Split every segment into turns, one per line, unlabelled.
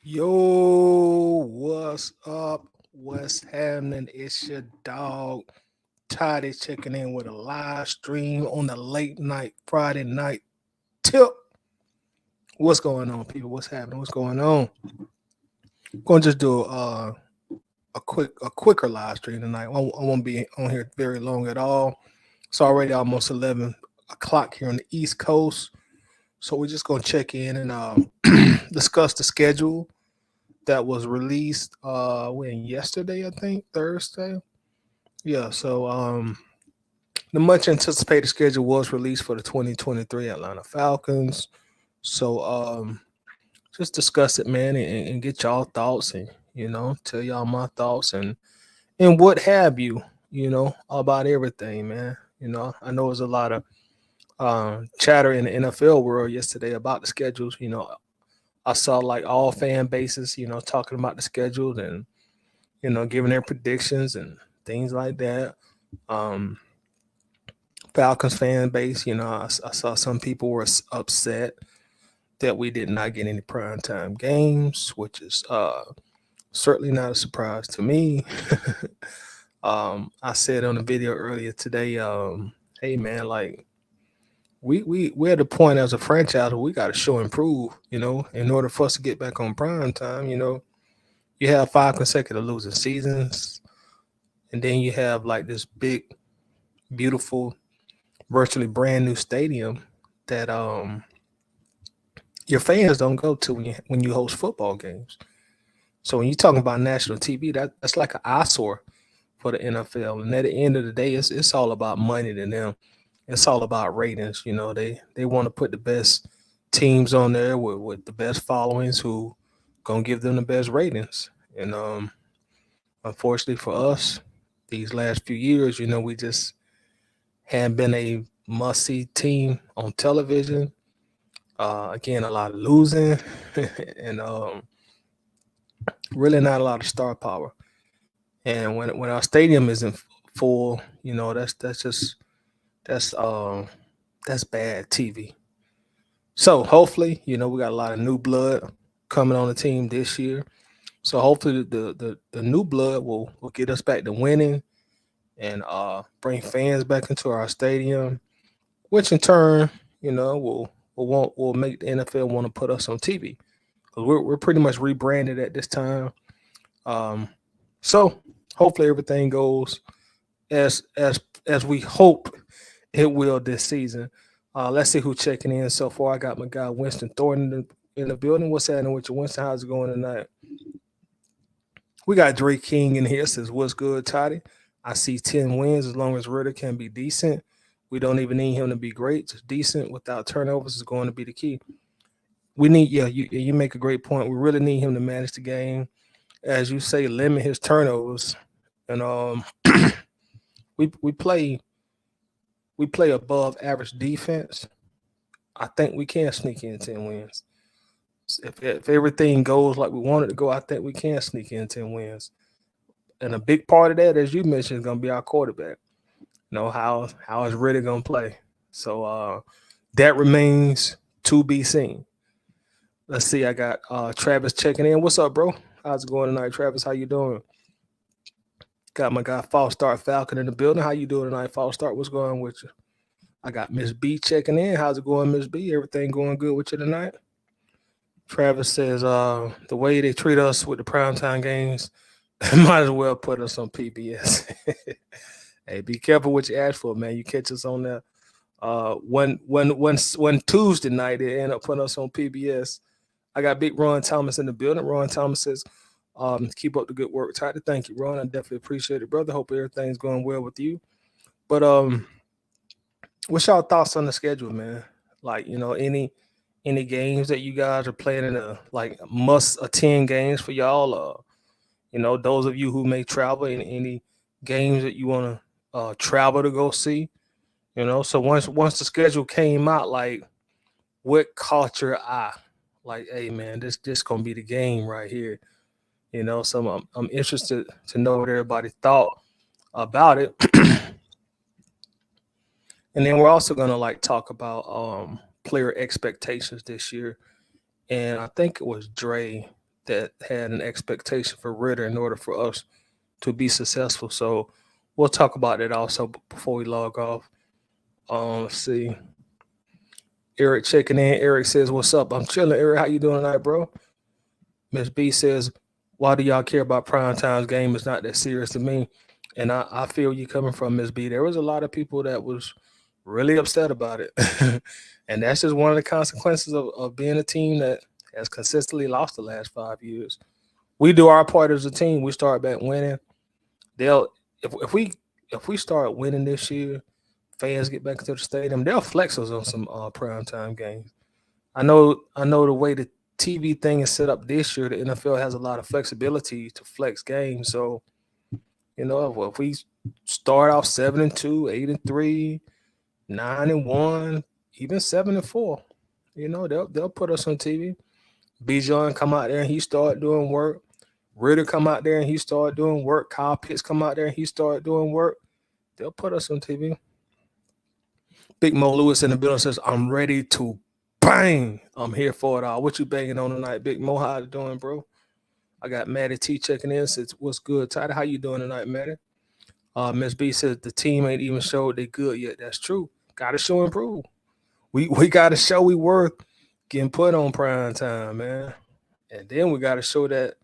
Yo, what's up? What's happening? It's your dog, Toddy, checking in with a live stream on the late night Friday night tip. What's going on, people? What's happening? What's going on? Going to just do a quicker live stream tonight. I won't be on here very long at all. It's already almost 11 o'clock here on the East Coast, so we're just gonna check in and discuss the schedule that was released when yesterday, I think Thursday. Yeah, so the much anticipated schedule was released for the 2023 Atlanta Falcons. So just discuss it, man, and get y'all thoughts and tell y'all my thoughts and what have you, about everything, man. I know there's a lot of chatter in the NFL world yesterday about the schedules. I saw like all fan bases, talking about the schedules and giving their predictions and things like that. Um, Falcons fan base, I saw some people were upset that we did not get any primetime games, which is certainly not a surprise to me. I said on the video earlier today, hey man, like we're at the point as a franchise where we got to show and prove, in order for us to get back on prime time. You have 5 consecutive losing seasons, and then you have like this big, beautiful, virtually brand new stadium that your fans don't go to when you host football games. So when you're talking about national TV, that's like an eyesore for the NFL. And at the end of the day, it's all about money to them. It's all about ratings. They want to put the best teams on there with the best followings who gonna give them the best ratings. And unfortunately for us, these last few years, we just haven't been a must see team on television. Again, a lot of losing and really not a lot of star power. And when our stadium isn't full, that's just that's that's bad TV. So hopefully, we got a lot of new blood coming on the team this year. So hopefully the new blood will get us back to winning and bring fans back into our stadium, which in turn, will make the NFL want to put us on TV because we're pretty much rebranded at this time. Um, so hopefully everything goes as we hope it will this season. Let's see who's checking in so far. I got my guy Winston Thornton in the building. What's happening with you, Winston? How's it going tonight? We got Drake King in here. Says what's good, Toddy? I see 10 wins as long as Ritter can be decent. We don't even need him to be great. Just decent without turnovers is going to be the key. We need, yeah, you make a great point. We really need him to manage the game, as you say, limit his turnovers, and we play above average defense. I think we can sneak in 10 wins. If everything goes like we want it to go, I think we can sneak in 10 wins. And a big part of that, as you mentioned, is going to be our quarterback. How is really going to play. So that remains to be seen. Let's see. I got Travis checking in. What's up, bro? How's it going tonight, Travis? How you doing? Got my guy False Start Falcon in the building. How you doing tonight, False Start? What's going with you? I got Miss B checking in. How's it going, Miss B? Everything going good with you tonight? Travis says, the way they treat us with the primetime games, might as well put us on PBS. Hey, be careful what you ask for, man. You catch us on that. One Tuesday night, they end up putting us on PBS. I got Big Ron Thomas in the building. Ron Thomas says, keep up the good work. Tight. Thank you, Ron. I definitely appreciate it, brother. Hope everything's going well with you. But what's y'all thoughts on the schedule, man? Like, any games that you guys are playing in a like must attend games for y'all? Those of you who may travel in any games that you want to travel to go see. So once the schedule came out, like what caught your eye? Like, hey man, this gonna be the game right here. So I'm interested to know what everybody thought about it. And then we're also gonna like talk about player expectations this year. And I think it was Dre that had an expectation for Ritter in order for us to be successful. So we'll talk about that also before we log off. Let's see. Eric checking in. Eric says, "What's up? I'm chilling. Eric, how you doing tonight, bro?" Miss B says, "Why do y'all care about prime time's game? It's not that serious to me." And I feel you coming from Miss B. There was a lot of people that was really upset about it. And that's just one of the consequences of being a team that has consistently lost the last 5 years. We do our part as a team. We start back winning. They'll if we start winning this year, fans get back into the stadium, they'll flex us on some prime time games. I know the way the TV thing is set up this year, the NFL has a lot of flexibility to flex games. So, if we start off 7-2, 8-3, 9-1, even 7-4, they'll put us on TV. Bijan come out there and he start doing work. Ritter come out there and he start doing work. Kyle Pitts come out there and he start doing work. They'll put us on TV. Big Mo Lewis in the building says, "I'm ready to bang. I'm here for it all." What you banging on tonight, Big Mo? How you doing, bro? I got Maddie T checking in. Says, "What's good, Tyler? How you doing tonight, Maddie?" Miss B says, "The team ain't even showed they good yet." That's true. Got to show and prove. We got to show we worth getting put on prime time, man. And then we got to show that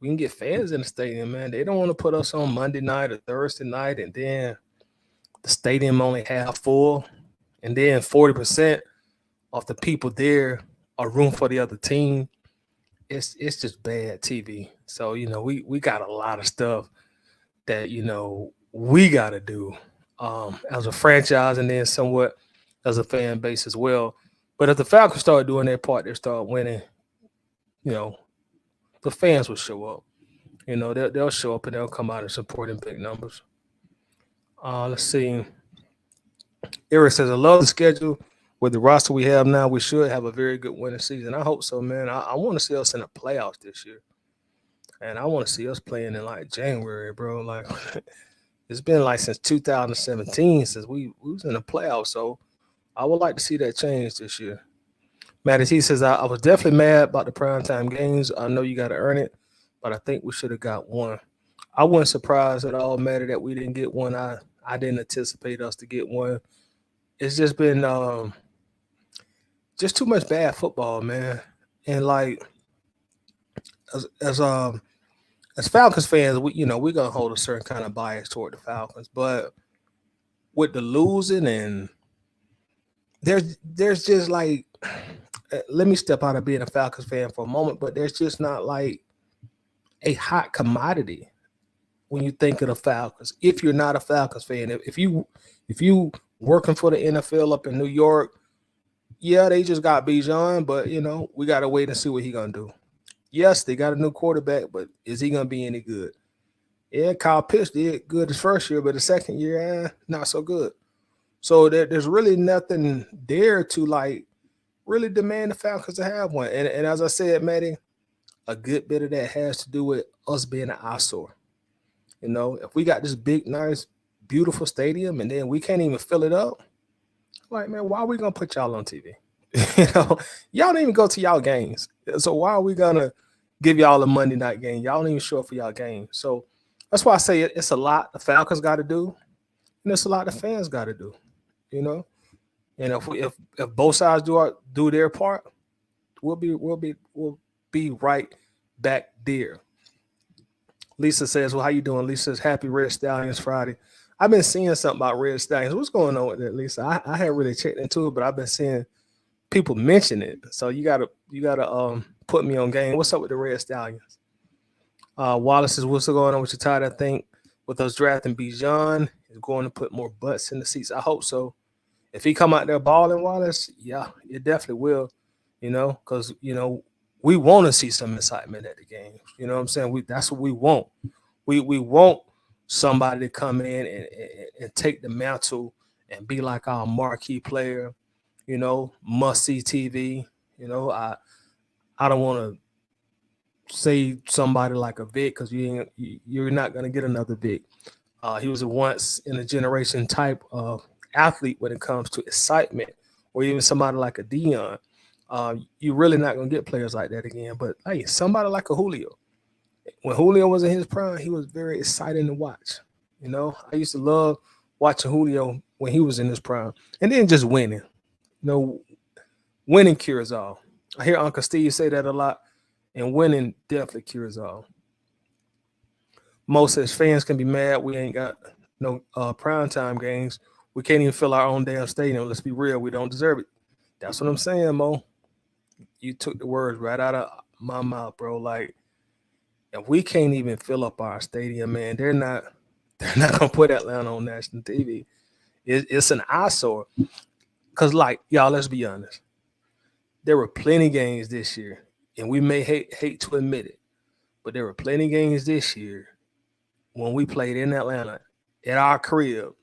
we can get fans in the stadium, man. They don't want to put us on Monday night or Thursday night, and then the stadium only half full, and then 40% of the people there are room for the other team. It's just bad TV. So we got a lot of stuff that we got to do as a franchise, and then somewhat as a fan base as well. But if the Falcons start doing their part, they start winning, the fans will show up. They'll show up and they'll come out and support in big numbers. Let's see. Eric says, "I love the schedule. With the roster we have now, we should have a very good winning season." I hope so, man. I want to see us in the playoffs this year. And I want to see us playing in like January, bro. Like it's been like since 2017 since we was in the playoffs. So I would like to see that change this year. Matty T says, I was definitely mad about the primetime games. I know you got to earn it, but I think we should have got one. I wasn't surprised at all, Matty, that we didn't get one. I didn't anticipate us to get one. It's just been just too much bad football, man. And like as Falcons fans, we're gonna hold a certain kind of bias toward the Falcons, but with the losing and there's just like, let me step out of being a Falcons fan for a moment, but there's just not like a hot commodity when you think of the Falcons. If you're not a Falcons fan, if you working for the NFL up in New York, yeah, they just got Bijan, but we gotta wait and see what he's gonna do. Yes, they got a new quarterback, but is he gonna be any good? Yeah, Kyle Pitts did good his first year, but the second year, not so good. So there's really nothing there to like really demand the Falcons to have one. And as I said, Matty, a good bit of that has to do with us being an eyesore. If we got this big, nice, beautiful stadium and then we can't even fill it up, like, man, why are we gonna put y'all on TV? Y'all don't even go to y'all games. So why are we gonna give y'all a Monday night game? Y'all don't even show up for y'all game. So that's why I say it's a lot the Falcons got to do, and it's a lot the fans got to do. And if both sides do their part, we'll be right back there. Lisa says, "Well, how you doing?" Lisa says, "Happy Red Stallions Friday." I've been seeing something about Red Stallions. What's going on with that, Lisa? I haven't really checked into it, but I've been seeing people mention it. So you gotta put me on game. What's up with the Red Stallions? Wallace says, "What's going on with your Todd? I think with us drafting Bijan is going to put more butts in the seats. I hope so. If he come out there balling, Wallace, yeah, it definitely will. Because we want to see some excitement at the game. You know what I'm saying? That's what we want. We want somebody to come in and take the mantle and be like our marquee player. Must see TV. I don't want to say somebody like a Vic because you're not gonna get another Vic. He was a once in a generation type of athlete when it comes to excitement, or even somebody like a Dion. You're really not gonna get players like that again. But hey, somebody like a Julio. When Julio was in his prime, he was very exciting to watch. I used to love watching Julio when he was in his prime, and then just winning. You know, winning cures all. I hear Uncle Steve say that a lot, and winning definitely cures all. Most as fans can be mad we ain't got no prime time games. We can't even fill our own damn stadium. Let's be real, we don't deserve it. That's what I'm saying, Mo. You took the words right out of my mouth, bro. Like, if we can't even fill up our stadium, man, they're not gonna put Atlanta on national TV. It's an eyesore. Cause like y'all, let's be honest. There were plenty games this year, and we may hate to admit it, but there were plenty games this year when we played in Atlanta at our crib,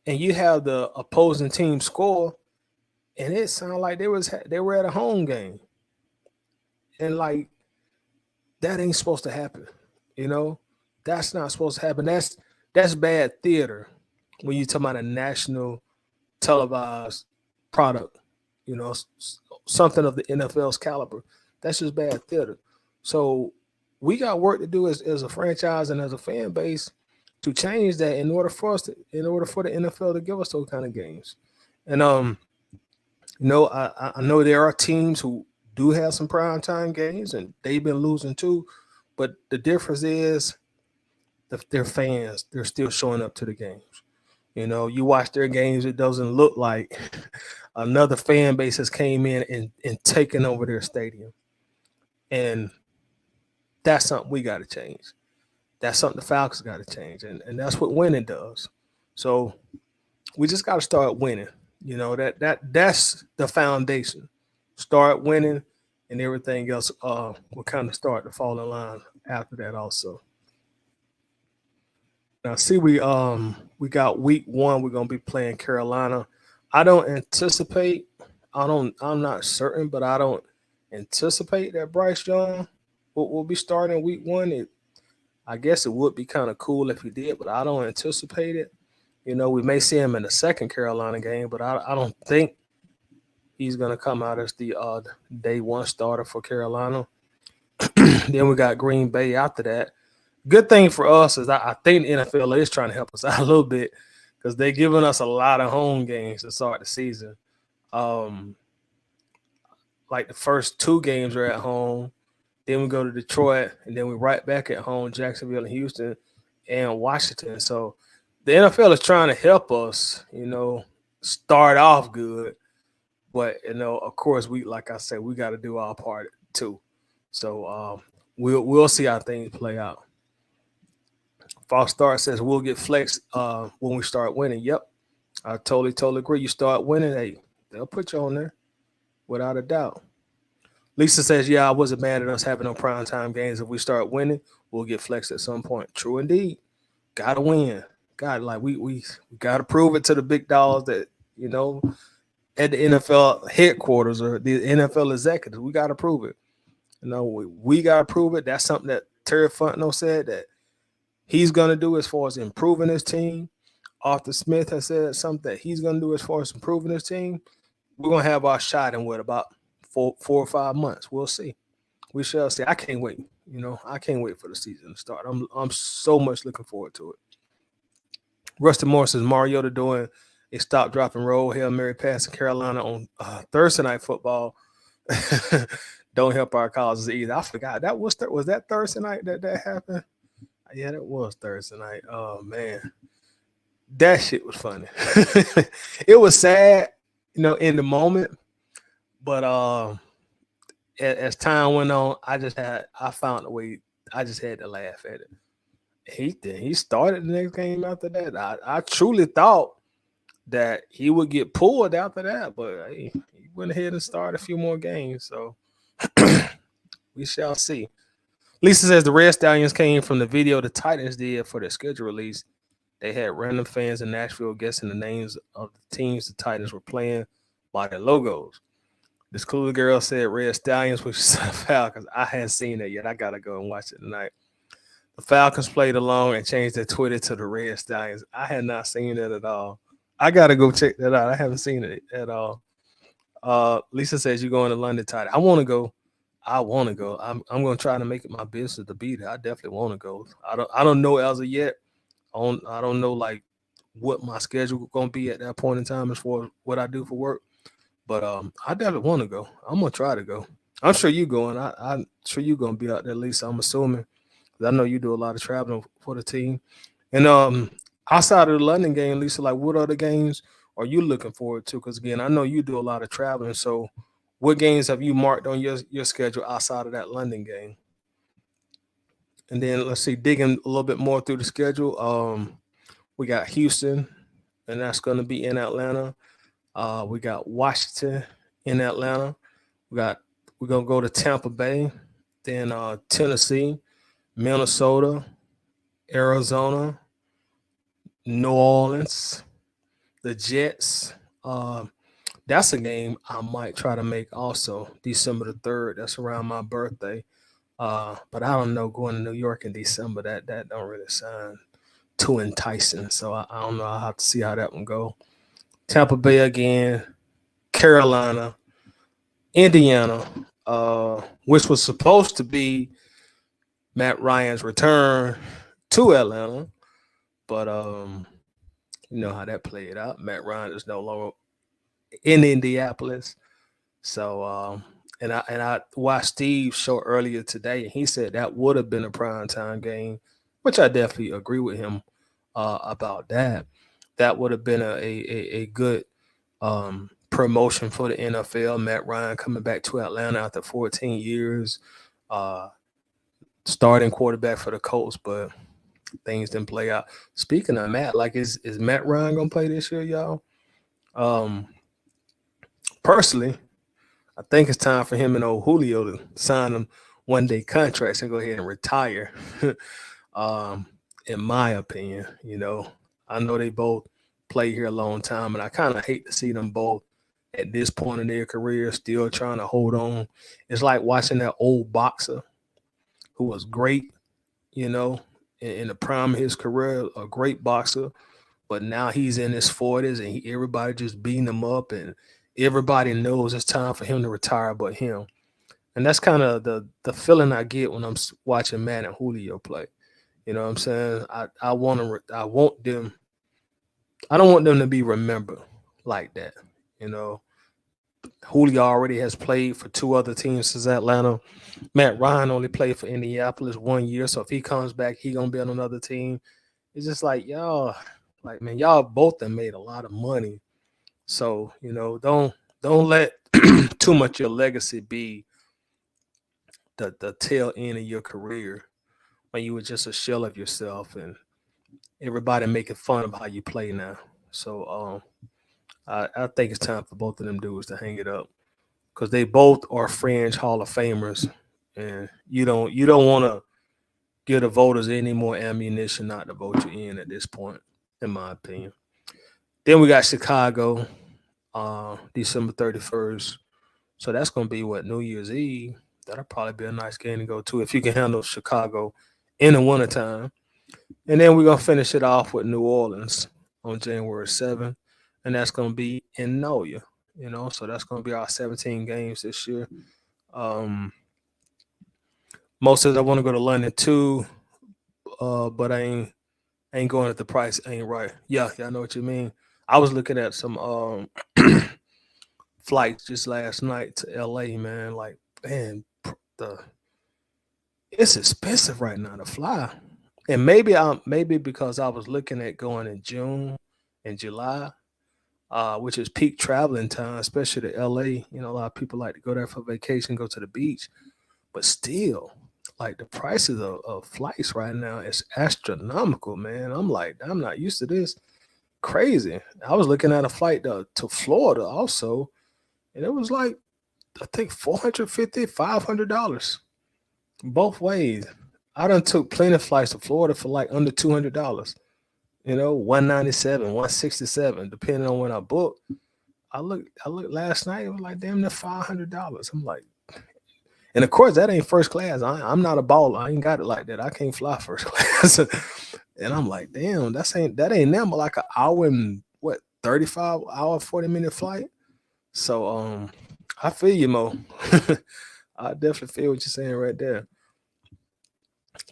and you have the opposing team score, and it sounded like they were at a home game, and like that ain't supposed to happen. You know, that's not supposed to happen. That's bad theater when you talk about a national televised product. Something of the NFL's caliber. That's just bad theater. So we got work to do as a franchise and as a fan base to change that in order for the NFL to give us those kind of games. And I know there are teams who do have some prime time games and they've been losing too, but the difference is their fans, they're still showing up to the games. You watch their games, it doesn't look like another fan base has came in and taken over their stadium. And that's something we got to change. That's something the Falcons got to change. And that's what winning does. So we just got to start winning. That's the foundation. Start winning, and everything else will kind of start to fall in line after that also. Now, see, we got week one. We're gonna be playing Carolina. I don't anticipate. I'm not certain, but I don't anticipate that Bryce Young will be starting week one. I guess it would be kind of cool if he did, but I don't anticipate it. We may see him in the second Carolina game, but I don't think he's gonna come out as the day one starter for Carolina. Then we got Green Bay after that. Good thing for us is I think the NFL is trying to help us out a little bit because they're giving us a lot of home games to start the season. Um, like the first two games are at home, then we go to Detroit, and then we're right back at home, Jacksonville and Houston and Washington. So the NFL is trying to help us, start off good. But of course, like I said, we got to do our part too. So we'll see how things play out. False Start says we'll get flexed when we start winning. Yep, I totally agree. You start winning, hey, they'll put you on there without a doubt. Lisa says, yeah, I wasn't mad at us having no prime time games. If we start winning, we'll get flexed at some point. True indeed. Gotta win. God, like we gotta prove it to the big dogs that at the NFL headquarters or the NFL executives. We gotta prove it. We gotta prove it. That's something that Terry Fontenot said that he's gonna do as far as improving his team. Arthur Smith has said something that he's gonna do as far as improving his team. We're gonna have our shot in what about 4 or 5 months. We'll see. We shall see. I can't wait. I can't wait for the season to start. I'm so much looking forward to it. Rusty Moore says Mariota doing a stop, drop, and roll Hail Mary pass in Carolina on Thursday Night Football. Don't help our causes either. I forgot that was that Thursday night that happened. Yeah, that was Thursday night. Oh man, that shit was funny. It was sad, in the moment, but as time went on, I found a way. I just had to laugh at it. He started the next game after that. I truly thought that he would get pulled after that, but he went ahead and started a few more games. So we shall see. Lisa says the Red Stallions came from the video the Titans did for their schedule release. They had random fans in Nashville guessing the names of the teams the Titans were playing by their logos. This cool girl said Red Stallions, which is Falcons. I hadn't seen it yet. I gotta go and watch it tonight. The Falcons played along and changed their Twitter to the Red Stallions. I had not seen it at all. I gotta go check that out. I haven't seen it at all. Lisa says you're going to London Tide. I want to go. I want to go. I'm going to try to make it my business to be there. I definitely want to go. I don't know as of yet. I don't know like what my schedule going to be at that point in time as far as what I do for work. But I definitely want to go. I'm gonna try to go. I'm sure you going. I'm sure you gonna be out there, Lisa. I'm assuming. 'Cause I know you do a lot of traveling for the team. And outside of the London game, Lisa, like what other games are you looking forward to? Because again, I know you do a lot of traveling. So, what games have you marked on your schedule outside of that London game? And then let's see, digging a little bit more through the schedule. We got Houston, and that's going to be in Atlanta. We got Washington in Atlanta. We got we're gonna go to Tampa Bay, then Tennessee, Minnesota, Arizona, New Orleans, the Jets. Uh, that's a game I might try to make also December the 3rd. That's around my birthday. But I don't know going to New York in December. That don't really sound too enticing. So I don't know. I'll have to see how that one go. Tampa Bay again, Carolina, Indiana, which was supposed to be Matt Ryan's return to Atlanta, but you know how that played out. Matt Ryan is no longer in Indianapolis, so and I watched Steve's show earlier today, and he said that would have been a prime time game, which I definitely agree with him about that. That would have been a good promotion for the NFL. Matt Ryan coming back to Atlanta after 14 years, uh, starting quarterback for the Colts, but things didn't play out. Speaking of Matt, like is Matt Ryan gonna play this year, y'all? Um, Personally, I think it's time for him and old Julio to sign them 1 day contracts and go ahead and retire. um, in my opinion, I know they both play here a long time, and I kind of hate to see them both at this point in their career still trying to hold on. It's like watching that old boxer who was great, you know, in the prime of his career, a great boxer, but now he's in his 40s and everybody just beating him up, and everybody knows it's time for him to retire but him. And that's kind of the feeling I get when I'm watching Matt and Julio play. You know what I'm saying? I don't want them to be remembered like that. You know, Julio already has played for two other teams since Atlanta. Matt Ryan only played for Indianapolis 1 year, so if he comes back, he gonna be on another team. It's just like y'all, like man, y'all both have made a lot of money. So don't let too much of your legacy be the tail end of your career when you were just a shell of yourself and everybody making fun of how you play now. So I think it's time for both of them dudes to hang it up because they both are fringe Hall of Famers, and you don't want to give the voters any more ammunition not to vote you in at this point, in my opinion. Then we got Chicago, December 31st. So that's gonna be what New Year's Eve. That'll probably be a nice game to go to if you can handle Chicago in the wintertime. And then we're gonna finish it off with New Orleans on January 7th. And that's gonna be in Noya. So that's gonna be our 17 games this year. Um, most of us I want to go to London too, but I ain't going if the price ain't right. Yeah, I know what you mean. I was looking at some flights just last night to LA, man. Like, man, the it's expensive right now to fly. And maybe because I was looking at going in June and July, which is peak traveling time, especially to LA. A lot of people like to go there for vacation, go to the beach, but still, like the prices of flights right now is astronomical, man. I'm like, I'm not used to this. Crazy. I was looking at a flight to Florida also, and it was like I think 450, $500 both ways. I done took plenty of flights to Florida for like under $200. 197, 167, depending on when I booked. I looked last night. It was like damn near $500. I'm like, and of course that ain't first class. I'm not a baller. I ain't got it like that. I can't fly first class. And I'm like, damn, that ain't them like an hour and what 35 hour 40-minute flight. So I feel you, Mo. I definitely feel what you're saying right there.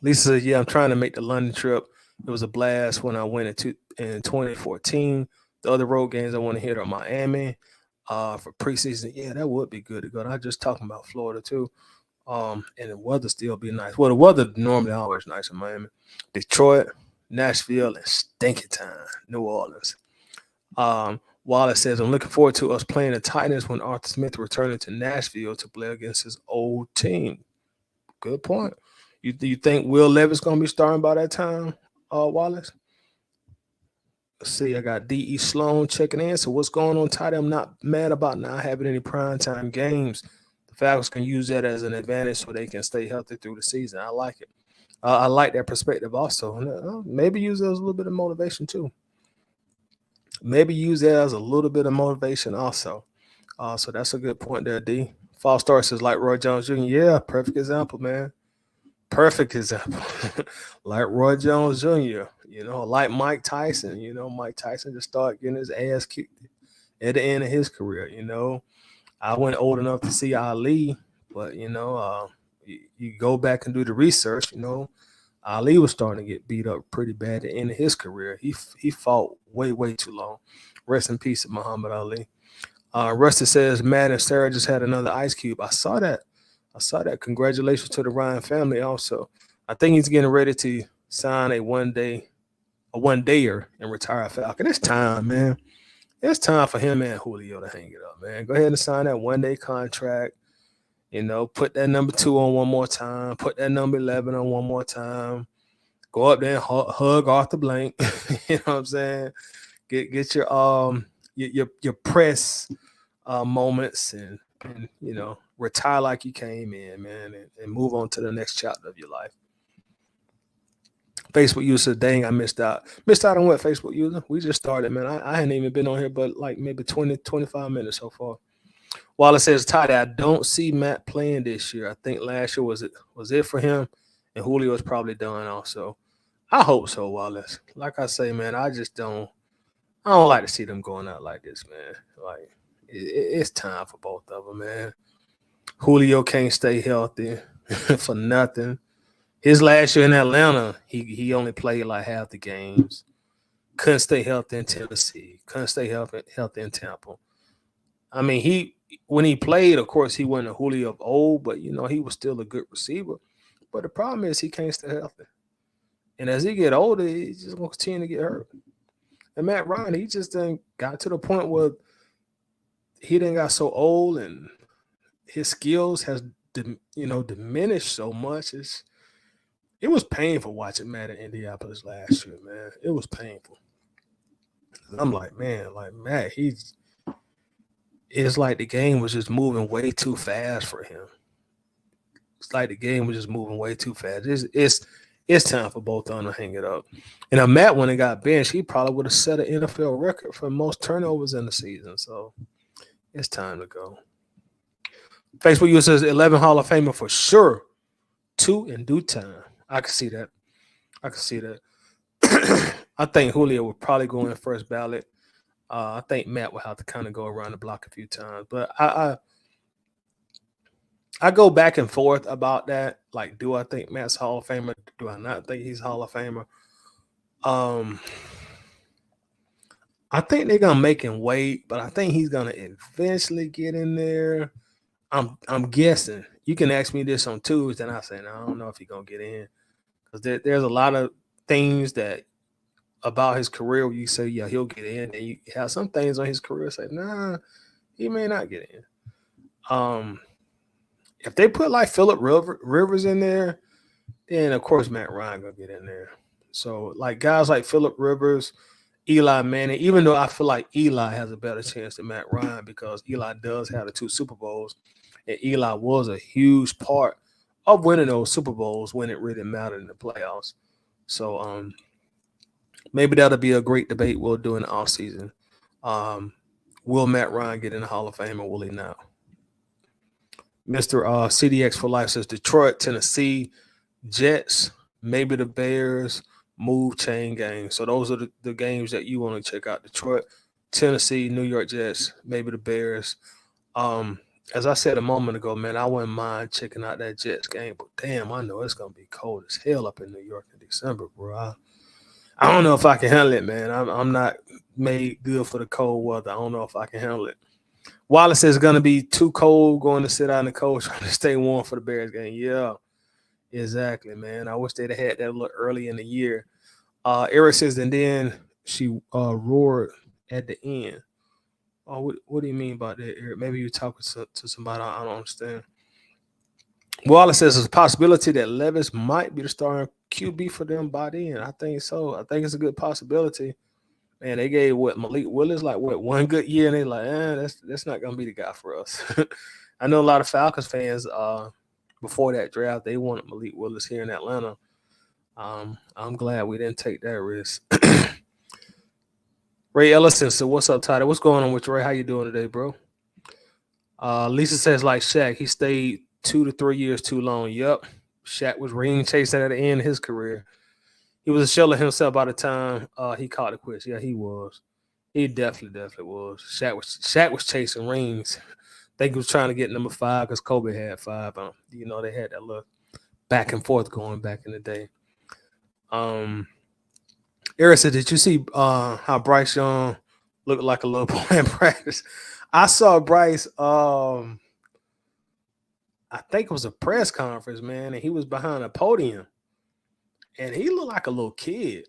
Lisa says, yeah, I'm trying to make the London trip. It was a blast when I went in 2014. The other road games I want to hit are Miami for preseason. Yeah, that would be good to go. And I just talking about Florida too. And the weather still be nice. Well, the weather normally always nice in Miami. Detroit, Nashville, and stinking time, New Orleans. Wallace says, I'm looking forward to us playing the Titans when Arthur Smith returning to Nashville to play against his old team. Good point. You think Will Levis gonna be starting by that time, Wallace? Let's see, I got D.E. Sloan checking in. So what's going on, Toddy? I'm not mad about not having any primetime games. The Falcons can use that as an advantage so they can stay healthy through the season. I like it. I like that perspective also. Maybe use it as a little bit of motivation too. Maybe use that as a little bit of motivation also. So that's a good point there, D. False Star says like Roy Jones Jr. Yeah, perfect example, man. Perfect example. Like Roy Jones Jr., like Mike Tyson. Mike Tyson just started getting his ass kicked at the end of his career. I went old enough to see Ali, but, you go back and do the research. Ali was starting to get beat up pretty bad at the end of his career. He fought way, way too long. Rest in peace, Muhammad Ali. Rusty says, Matt and Sarah just had another Ice Cube. I saw that. Congratulations to the Ryan family also. I think he's getting ready to sign a one-dayer and retire a Falcon. It's time, man. It's time for him and Julio to hang it up, man. Go ahead and sign that one-day contract. Put that number 2 on one more time. Put that number 11 on one more time. Go up there and hug Arthur Blank. You know what I'm saying? Get your press moments and retire like you came in, man, and move on to the next chapter of your life. Facebook user, dang, I missed out. Missed out on what, Facebook user? We just started, man. I hadn't even been on here but like maybe 20, 25 minutes so far. Wallace says, Toddy, I don't see Matt playing this year. I think last year was it for him, and Julio is probably done also. I hope so, Wallace. Like I say, man, I don't like to see them going out like this, man. Like it's time for both of them, man. Julio can't stay healthy for nothing. His last year in Atlanta, he only played like half the games. Couldn't stay healthy in Tennessee. Couldn't stay healthy in Tampa. I mean, when he played, of course, he wasn't a Julio of old, but he was still a good receiver. But the problem is he can't stay healthy. And as he get older, he's just gonna continue to get hurt. And Matt Ryan, he just then got to the point where he didn't got so old and his skills has diminished so much. It was painful watching Matt in Indianapolis last year, man. It was painful. I'm like, man, like Matt, it's like the game was just moving way too fast for him. It's like the game was just moving way too fast. It's time for both of them to hang it up. And now Matt, when he got benched, he probably would have set an NFL record for most turnovers in the season. So it's time to go. Facebook user says 11 Hall of Famer for sure. 2 in due time. I can see that. I think Julio would probably go in first ballot. I think Matt will have to kind of go around the block a few times. But I go back and forth about that. Like, do I think Matt's Hall of Famer? Do I not think he's Hall of Famer? I think they're gonna make him wait, but I think he's gonna eventually get in there. I'm guessing. You can ask me this on Tuesday, and I say, no, I don't know if he's gonna get in because there's a lot of things that about his career where you say, yeah, he'll get in, and you have some things on his career say, nah, he may not get in. If they put like Phillip Rivers in there, then of course Matt Ryan gonna get in there. So like guys like Phillip Rivers, Eli Manning, even though I feel like Eli has a better chance than Matt Ryan because Eli does have the 2 Super Bowls, and Eli was a huge part of winning those Super Bowls when it really mattered in the playoffs. So maybe that'll be a great debate we'll do in the offseason. Will Matt Ryan get in the Hall of Fame or will he not? Mr. CDX for Life says Detroit, Tennessee, Jets, maybe the Bears, move chain game. So those are the games that you want to check out. Detroit, Tennessee, New York Jets, maybe the Bears. Um, as I said a moment ago, man, I wouldn't mind checking out that Jets game, but damn, I know it's gonna be cold as hell up in New York in December, bro. I don't know if I can handle it, man. I'm not made good for the cold weather. I don't know if I can handle it. Wallace says it's gonna be too cold going to sit out in the cold trying to stay warm for the Bears game. Yeah, exactly, man. I wish they'd have had that a little early in the year. Eric says, and then she roared at the end. Oh, what do you mean about that, Eric? Maybe you're talking to somebody I don't understand. Wallace says there's a possibility that Levis might be the starting QB for them by then. I think so. I think it's a good possibility. Man, they gave what Malik Willis like what one good year, and they like, that's not gonna be the guy for us. I know a lot of Falcons fans. Before that draft, they wanted Malik Willis here in Atlanta. I'm glad we didn't take that risk. Ray Ellison said, "What's up, Tyler? What's going on with you, Ray? How you doing today, bro?" Lisa says, like Shaq, he stayed 2 to 3 years too long. Yep, Shaq was ring chasing at the end of his career. He was a shell of himself by the time he caught the quits. Yeah, he was. He definitely was. Shaq was chasing rings. I think he was trying to get number 5 because Kobe had 5. They had that little back and forth going back in the day. Eric said, "Did you see how Bryce Young looked like a little boy in practice?" I saw Bryce. I think it was a press conference, man, and he was behind a podium, and he looked like a little kid.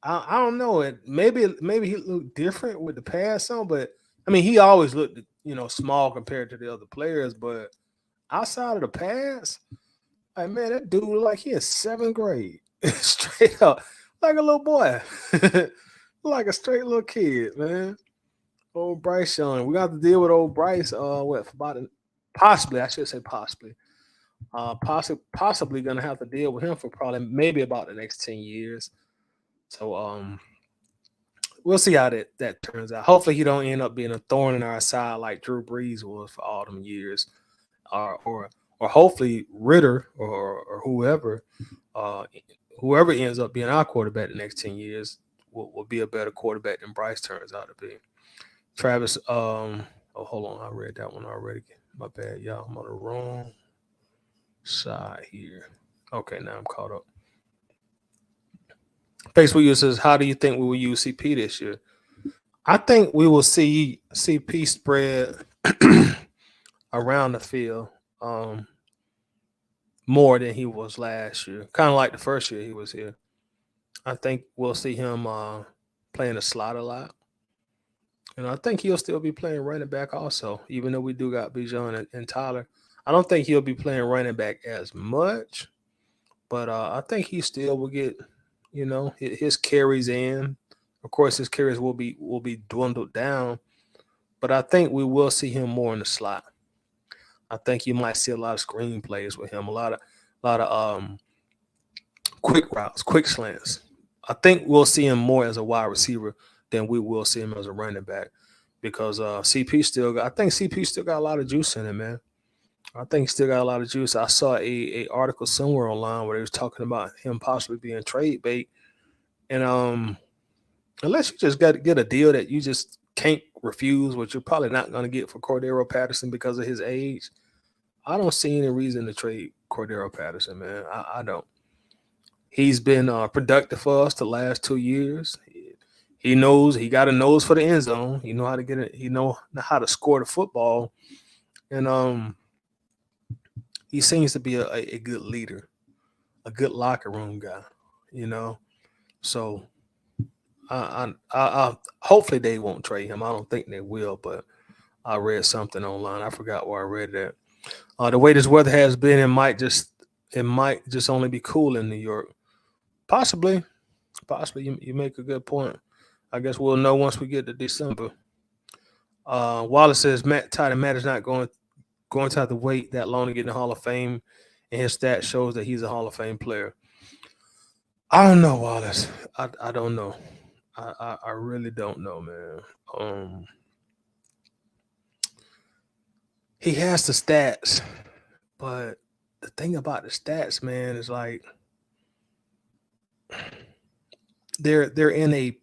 I don't know it. Maybe he looked different with the pass on, but I mean he always looked small compared to the other players. But outside of the pass, like man, that dude looked like he in 7th grade, straight up like a little boy, like a straight little kid, man. Old Bryce Young, we got to deal with old Bryce. What about possibly? I should say possibly. Possibly gonna have to deal with him for probably maybe about the next 10 years. So we'll see how that turns out. Hopefully, he don't end up being a thorn in our side like Drew Brees was for all them years, or hopefully Ritter or uh, whoever ends up being our quarterback the next 10 years will be a better quarterback than Bryce turns out to be. Travis, oh hold on, I read that one already. My bad, y'all. I'm on the wrong side here. Okay, now I'm caught up. Facebook user says, "How do you think we will use CP this year?" I think we will see CP spread around the field more than he was last year. Kind of like the first year he was here. I think we'll see him playing the slot a lot. And I think he'll still be playing running back also, even though we do got Bijan and Tyler. I don't think he'll be playing running back as much, but I think he still will get, his carries in. Of course, his carries will be dwindled down, but I think we will see him more in the slot. I think you might see a lot of screen plays with him, a lot of quick routes, quick slants. I think we'll see him more as a wide receiver than we will see him as a running back because I think CP still got a lot of juice in him, man. I think he still got a lot of juice. I saw a article somewhere online where they was talking about him possibly being trade bait, and unless you just got to get a deal that you just can't refuse, which you're probably not going to get for Cordero Patterson because of his age, I don't see any reason to trade Cordero Patterson, man. I don't. He's been productive for us the last 2 years. He knows he got a nose for the end zone. He know how to get it. He know how to score the football, and he seems to be a good leader, a good locker room guy. So I hopefully they won't trade him. I don't think they will, but I read something online. I forgot where I read that. The way this weather has been, it might just only be cool in New York. Possibly. You make a good point. I guess we'll know once we get to December. Wallace says Matt is not going to have to wait that long to get in the Hall of Fame, and his stat shows that he's a Hall of Fame player. I don't know, Wallace. I don't know. I really don't know, man. He has the stats, but the thing about the stats, man, is like they're in a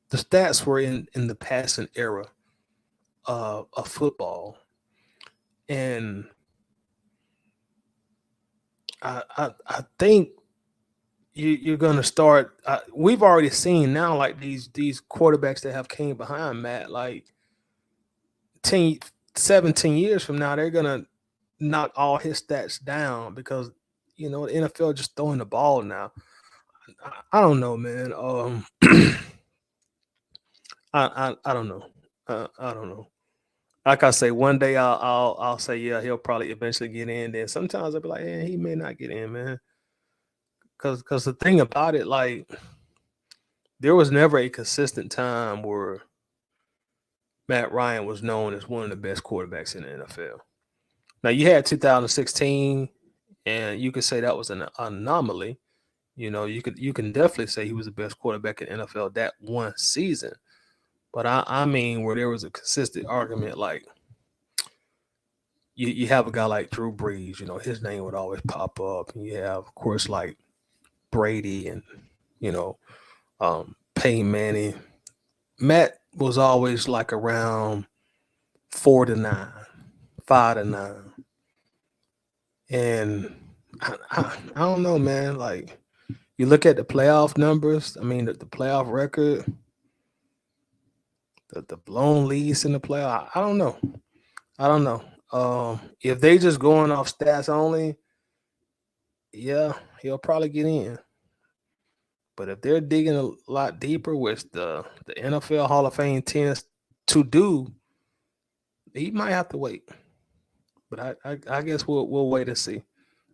the stats were in the passing era of football, and I think you're going to start. We've already seen now, like these quarterbacks that have came behind Matt, like 10, 17 years from now, they're gonna knock all his stats down because the NFL just throwing the ball now. I don't know, man. I don't know. I don't know. Like I say, one day I'll say yeah, he'll probably eventually get in. Then sometimes I'll be like, yeah, he may not get in, man. Because the thing about it, like there was never a consistent time where Matt Ryan was known as one of the best quarterbacks in the NFL. Now you had 2016, and you could say that was an anomaly. You can definitely say he was the best quarterback in NFL that one season. But I mean, where there was a consistent argument, like you have a guy like Drew Brees, his name would always pop up, and you have, of course, like Brady and you know, Peyton Manning. Matt was always like around 4 to 9, 5 to 9, and I don't know, man. Like you look at the playoff numbers. I mean, the playoff record, the blown leads in the playoff. I don't know. I don't know. If they just going off stats only, yeah, he'll probably get in. But if they're digging a lot deeper, which the NFL Hall of Fame tends to do, he might have to wait. But I guess we'll wait and see.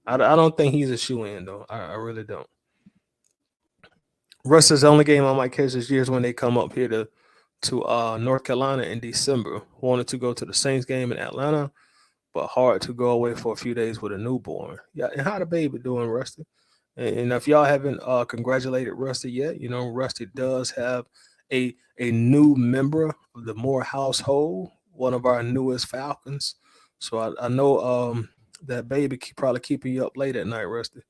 I don't think he's a shoe in though. I really don't. Russell's only game I might catch this year is when they come up here to North Carolina in December. Wanted to go to the Saints game in Atlanta, but hard to go away for a few days with a newborn. Yeah, and how the baby doing, Rusty? And if y'all haven't congratulated Rusty yet, Rusty does have a new member of the Moore household, one of our newest Falcons. So I know that baby probably keeping you up late at night, Rusty.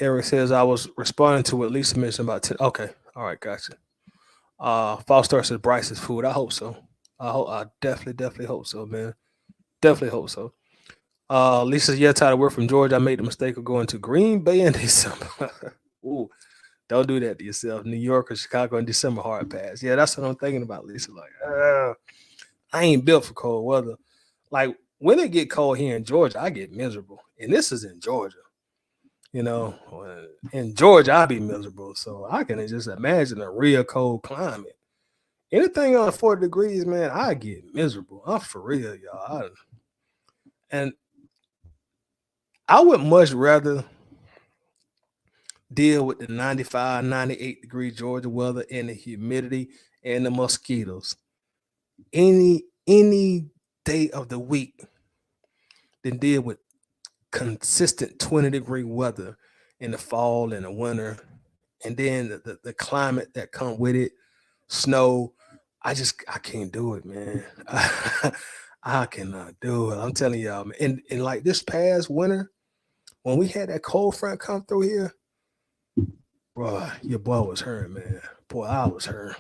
Eric says I was responding to what Lisa mentioned about 10. Okay, all right, gotcha. Falstar says Bryce's food. I hope so. I definitely hope so, man. Definitely hope so. Lisa Yetide, we're from Georgia. I made the mistake of going to Green Bay in December. Ooh, don't do that to yourself. New York or Chicago in December, hard pass. Yeah, that's what I'm thinking about, Lisa. Like, I ain't built for cold weather. Like, when it get cold here in Georgia, I get miserable. And this is in Georgia. In Georgia, I be miserable. So I can just imagine a real cold climate. Anything on 40 degrees, man, I get miserable. I'm for real, y'all. And I would much rather deal with the 95, 98-degree Georgia weather and the humidity and the mosquitoes any day of the week than deal with consistent 20-degree weather in the fall and the winter, and then the climate that come with it, snow. I can't do it, man. I cannot do it. I'm telling y'all, man. And like this past winter, when we had that cold front come through here, bro, your boy was hurt, man. Boy, I was hurt.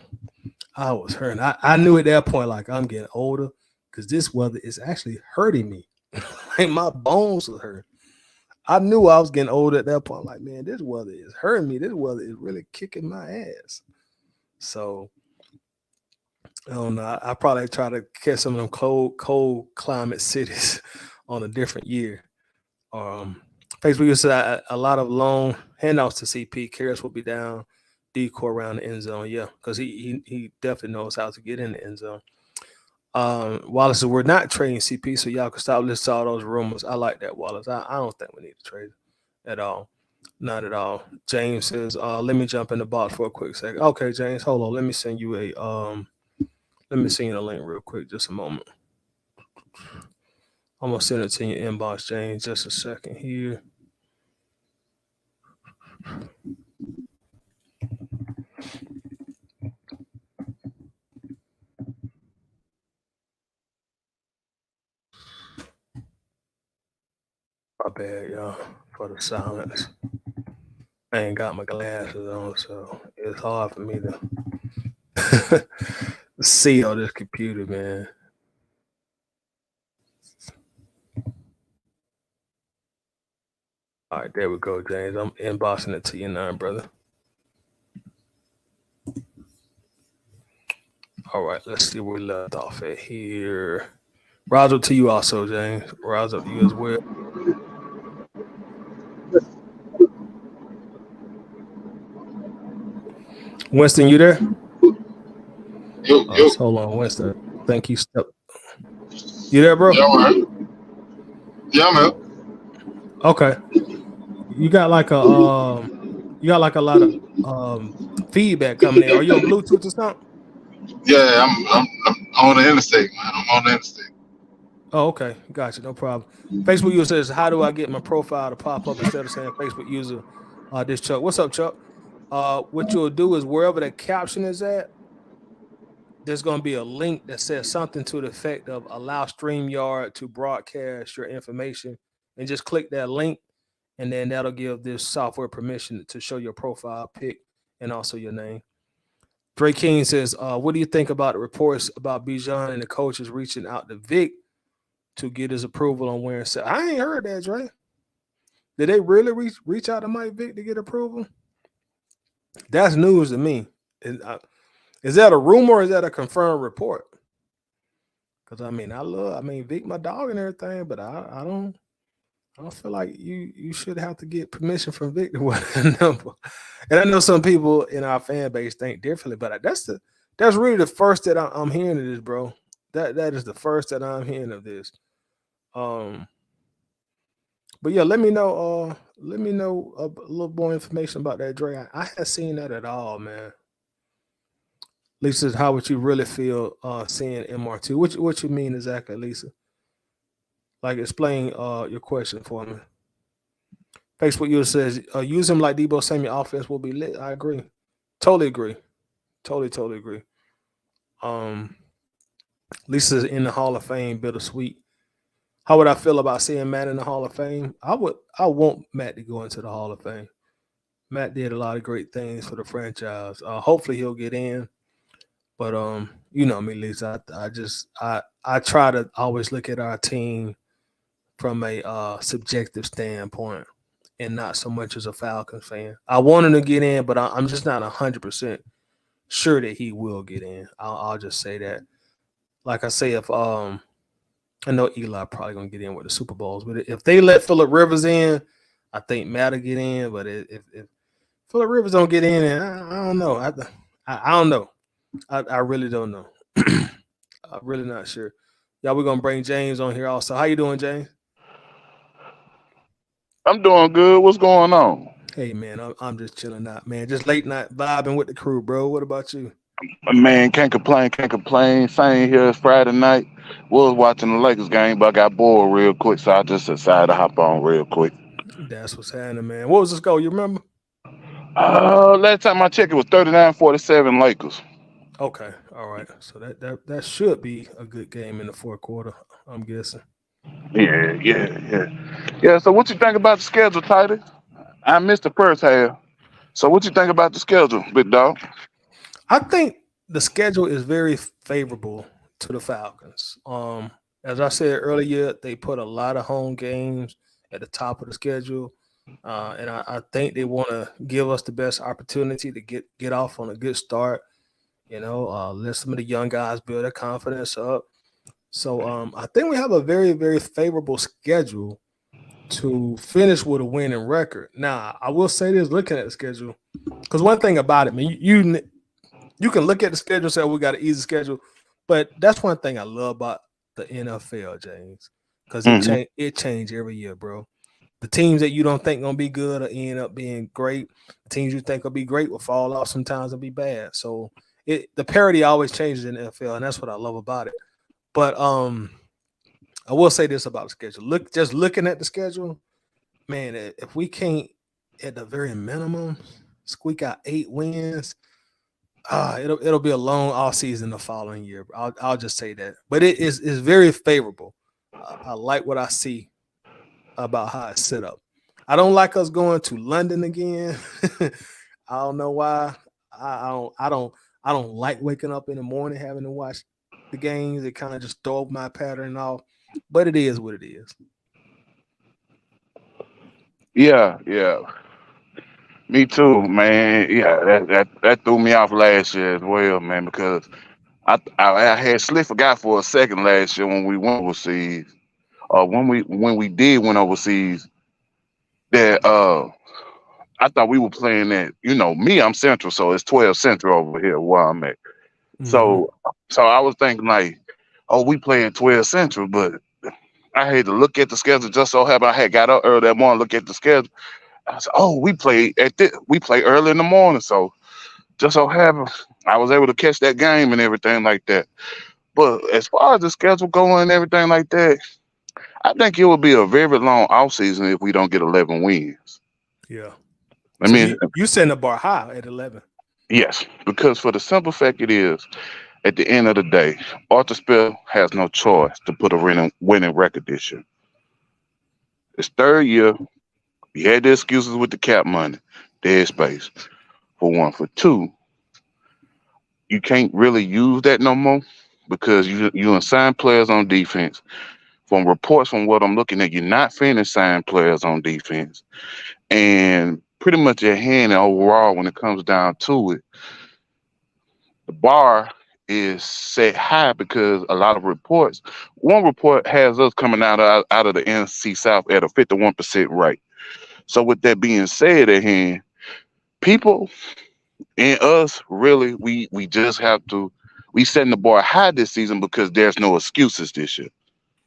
I was hurting. I knew at that point, like I'm getting older, because this weather is actually hurting me. Like my bones are hurt. I knew I was getting older at that point. Like, man, this weather is hurting me. This weather is really kicking my ass. So I don't know. I probably try to catch some of them cold climate cities on a different year. Facebook said a lot of long handouts to CP. Karras will be down, decoy around the end zone. Yeah, because he definitely knows how to get in the end zone. Wallace said we're not trading CP, so y'all can stop listening to all those rumors. I like that, Wallace. I don't think we need to trade at all. Not at all. James says, let me jump in the box for a quick second. Okay, James, hold on. Let me send you the link real quick, just a moment. I'm gonna send it to your inbox, James, just a second here. My bad, y'all, for the silence. I ain't got my glasses on, so it's hard for me to See on this computer, man. All right, there we go, James. I'm inboxing it to you now, brother. All right, let's see where we left off at here. Rise up to you also, James. Rise up to you as well. Winston, you there? Hold on, Winston. Thank you. You there, bro?
Yeah, man. Yeah, man.
Okay. You got like a lot of feedback coming in. Are you on Bluetooth or something?
Yeah, I'm on the interstate, man. I'm on the interstate.
Oh, okay. Gotcha. No problem. Facebook user says, how do I get my profile to pop up instead of saying Facebook user? This Chuck. What's up, Chuck? What you'll do is wherever the caption is at, there's going to be a link that says something to the effect of allow StreamYard to broadcast your information, and just click that link, and then that'll give this software permission to show your profile pic and also your name. Dre King says, what do you think about the reports about Bijan and the coaches reaching out to Vic to get his approval on wearing set? I ain't heard that, Dre. Did they really reach out to Mike Vick to get approval? That's news to me. Is that a rumor or is that a confirmed report? Because I mean, Vic my dog and everything, but I don't feel like you should have to get permission from Vic to wear that number. And I know some people in our fan base think differently, but that's really the first that I'm hearing of this, bro. That is the first that I'm hearing of this. But yeah, let me know a little more information about that, Dre. I haven't seen that at all, man. Lisa, how would you really feel seeing MR2? What you mean exactly, Lisa? Like, explain your question for me. Facebook user says, use him like Debo Samuel, offense will be lit. I agree. Totally agree. Totally agree. Lisa's in the Hall of Fame, bittersweet. How would I feel about seeing Matt in the Hall of Fame? I want Matt to go into the Hall of Fame. Matt did a lot of great things for the franchise. Hopefully he'll get in. But you know me, Lisa. I try to always look at our team from a subjective standpoint and not so much as a Falcons fan. I want him to get in, but I'm just not 100% sure that he will get in. I'll just say that. Like I say, if I know Eli probably gonna get in with the Super Bowls, but if they let Phillip Rivers in, I think Matt will get in. But if Phillip Rivers don't get in, I don't know. I don't know. I really don't know. I'm really not sure. Y'all, we're gonna bring James on here also. How you doing, James?
I'm doing good. What's going on?
Hey man, I'm just chilling out, man. Just late night vibing with the crew, bro. What about you?
Man, can't complain. Same here. It's Friday night. Was watching the Lakers game, but I got bored real quick, so I just decided to hop on real quick.
That's what's happening, man. What was the score? You remember?
Last time I checked, it was 39-47 Lakers.
Okay, all right. So that should be a good game in the fourth quarter, I'm guessing.
Yeah. So what you think about the schedule, Titus? I missed the first half. So what you think about the schedule, big dog?
I think the schedule is very favorable to the Falcons. As I said earlier, they put a lot of home games at the top of the schedule. And I think they want to give us the best opportunity to get off on a good start. You know, let some of the young guys build their confidence up. So I think we have a very, very favorable schedule to finish with a winning record. Now, I will say this, looking at the schedule, because one thing about it, man, you can look at the schedule and say, we got an easy schedule, but that's one thing I love about the NFL, James, because it change every year, bro. The teams that you don't think gonna be good will end up being great. The teams you think will be great will fall off sometimes and be bad. So the parity always changes in the NFL, and that's what I love about it. But I will say this about the schedule. Looking at the schedule, man, if we can't at the very minimum squeak out 8 wins, it'll be a long off season the following year. I'll just say that. But it's very favorable. I like what I see about how it's set up. I don't like us going to London again. I don't know why. I I don't like waking up in the morning having to watch the games. It kind of just throw my pattern off. But it is what it is.
Yeah, yeah. Me too, man. Yeah, that threw me off last year as well, man, because I had slick forgot for a second last year when we went overseas, or when we did went overseas, that I thought we were playing at, me, I'm Central, so it's 12 Central over here where I'm at.
Mm-hmm.
So I was thinking like, oh, we playing 12 Central, but I had to look at the schedule. Just so happened I had got up early that morning, look at the schedule. I said, oh, we play early in the morning, so just so happened I was able to catch that game and everything like that. But as far as the schedule going and everything like that, I think it will be a very long off season if we don't get 11 wins.
Yeah.
I
So
mean,
you setting the bar high at 11.
yes, because for the simple fact it is, at the end of the day, Arthur Spell has no choice to put a winning record this year. It's third year. He had the excuses with the cap money, dead space, for one. For two, you can't really use that no more because you assign players on defense. From reports from what I'm looking at, you're not finna sign players on defense. And pretty much your hand overall when it comes down to it, the bar is set high because a lot of reports. One report has us coming out of the NC South at a 51% rate. So with that being said, at hand, people and us really we just have to we setting the bar high this season because there's no excuses this year.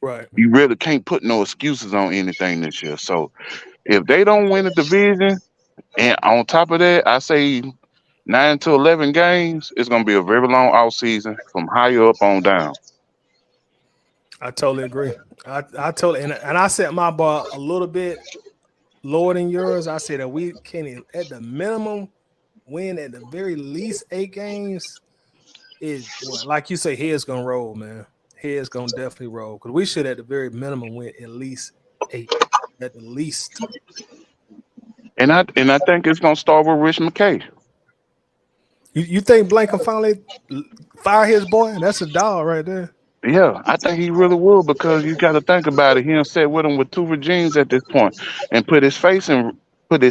Right.
You really can't put no excuses on anything this year. So if they don't win the division, and on top of that, I say 9 to 11 games, it's gonna be a very long off season from higher up on down.
I totally agree. I totally and I set my bar a little bit lower than yours. I say that we can at the minimum win at the very least 8 games. Is well, like you say, heads gonna roll, man. Heads gonna definitely roll because we should at the very minimum win at least 8, at the least.
And I think it's gonna start with Rich McKay.
You think Blank can finally fire his boy? That's a dog right there.
Yeah, I think he really will because you got to think about it. He done sat with him with two regimes at this point, and put his faith in Rich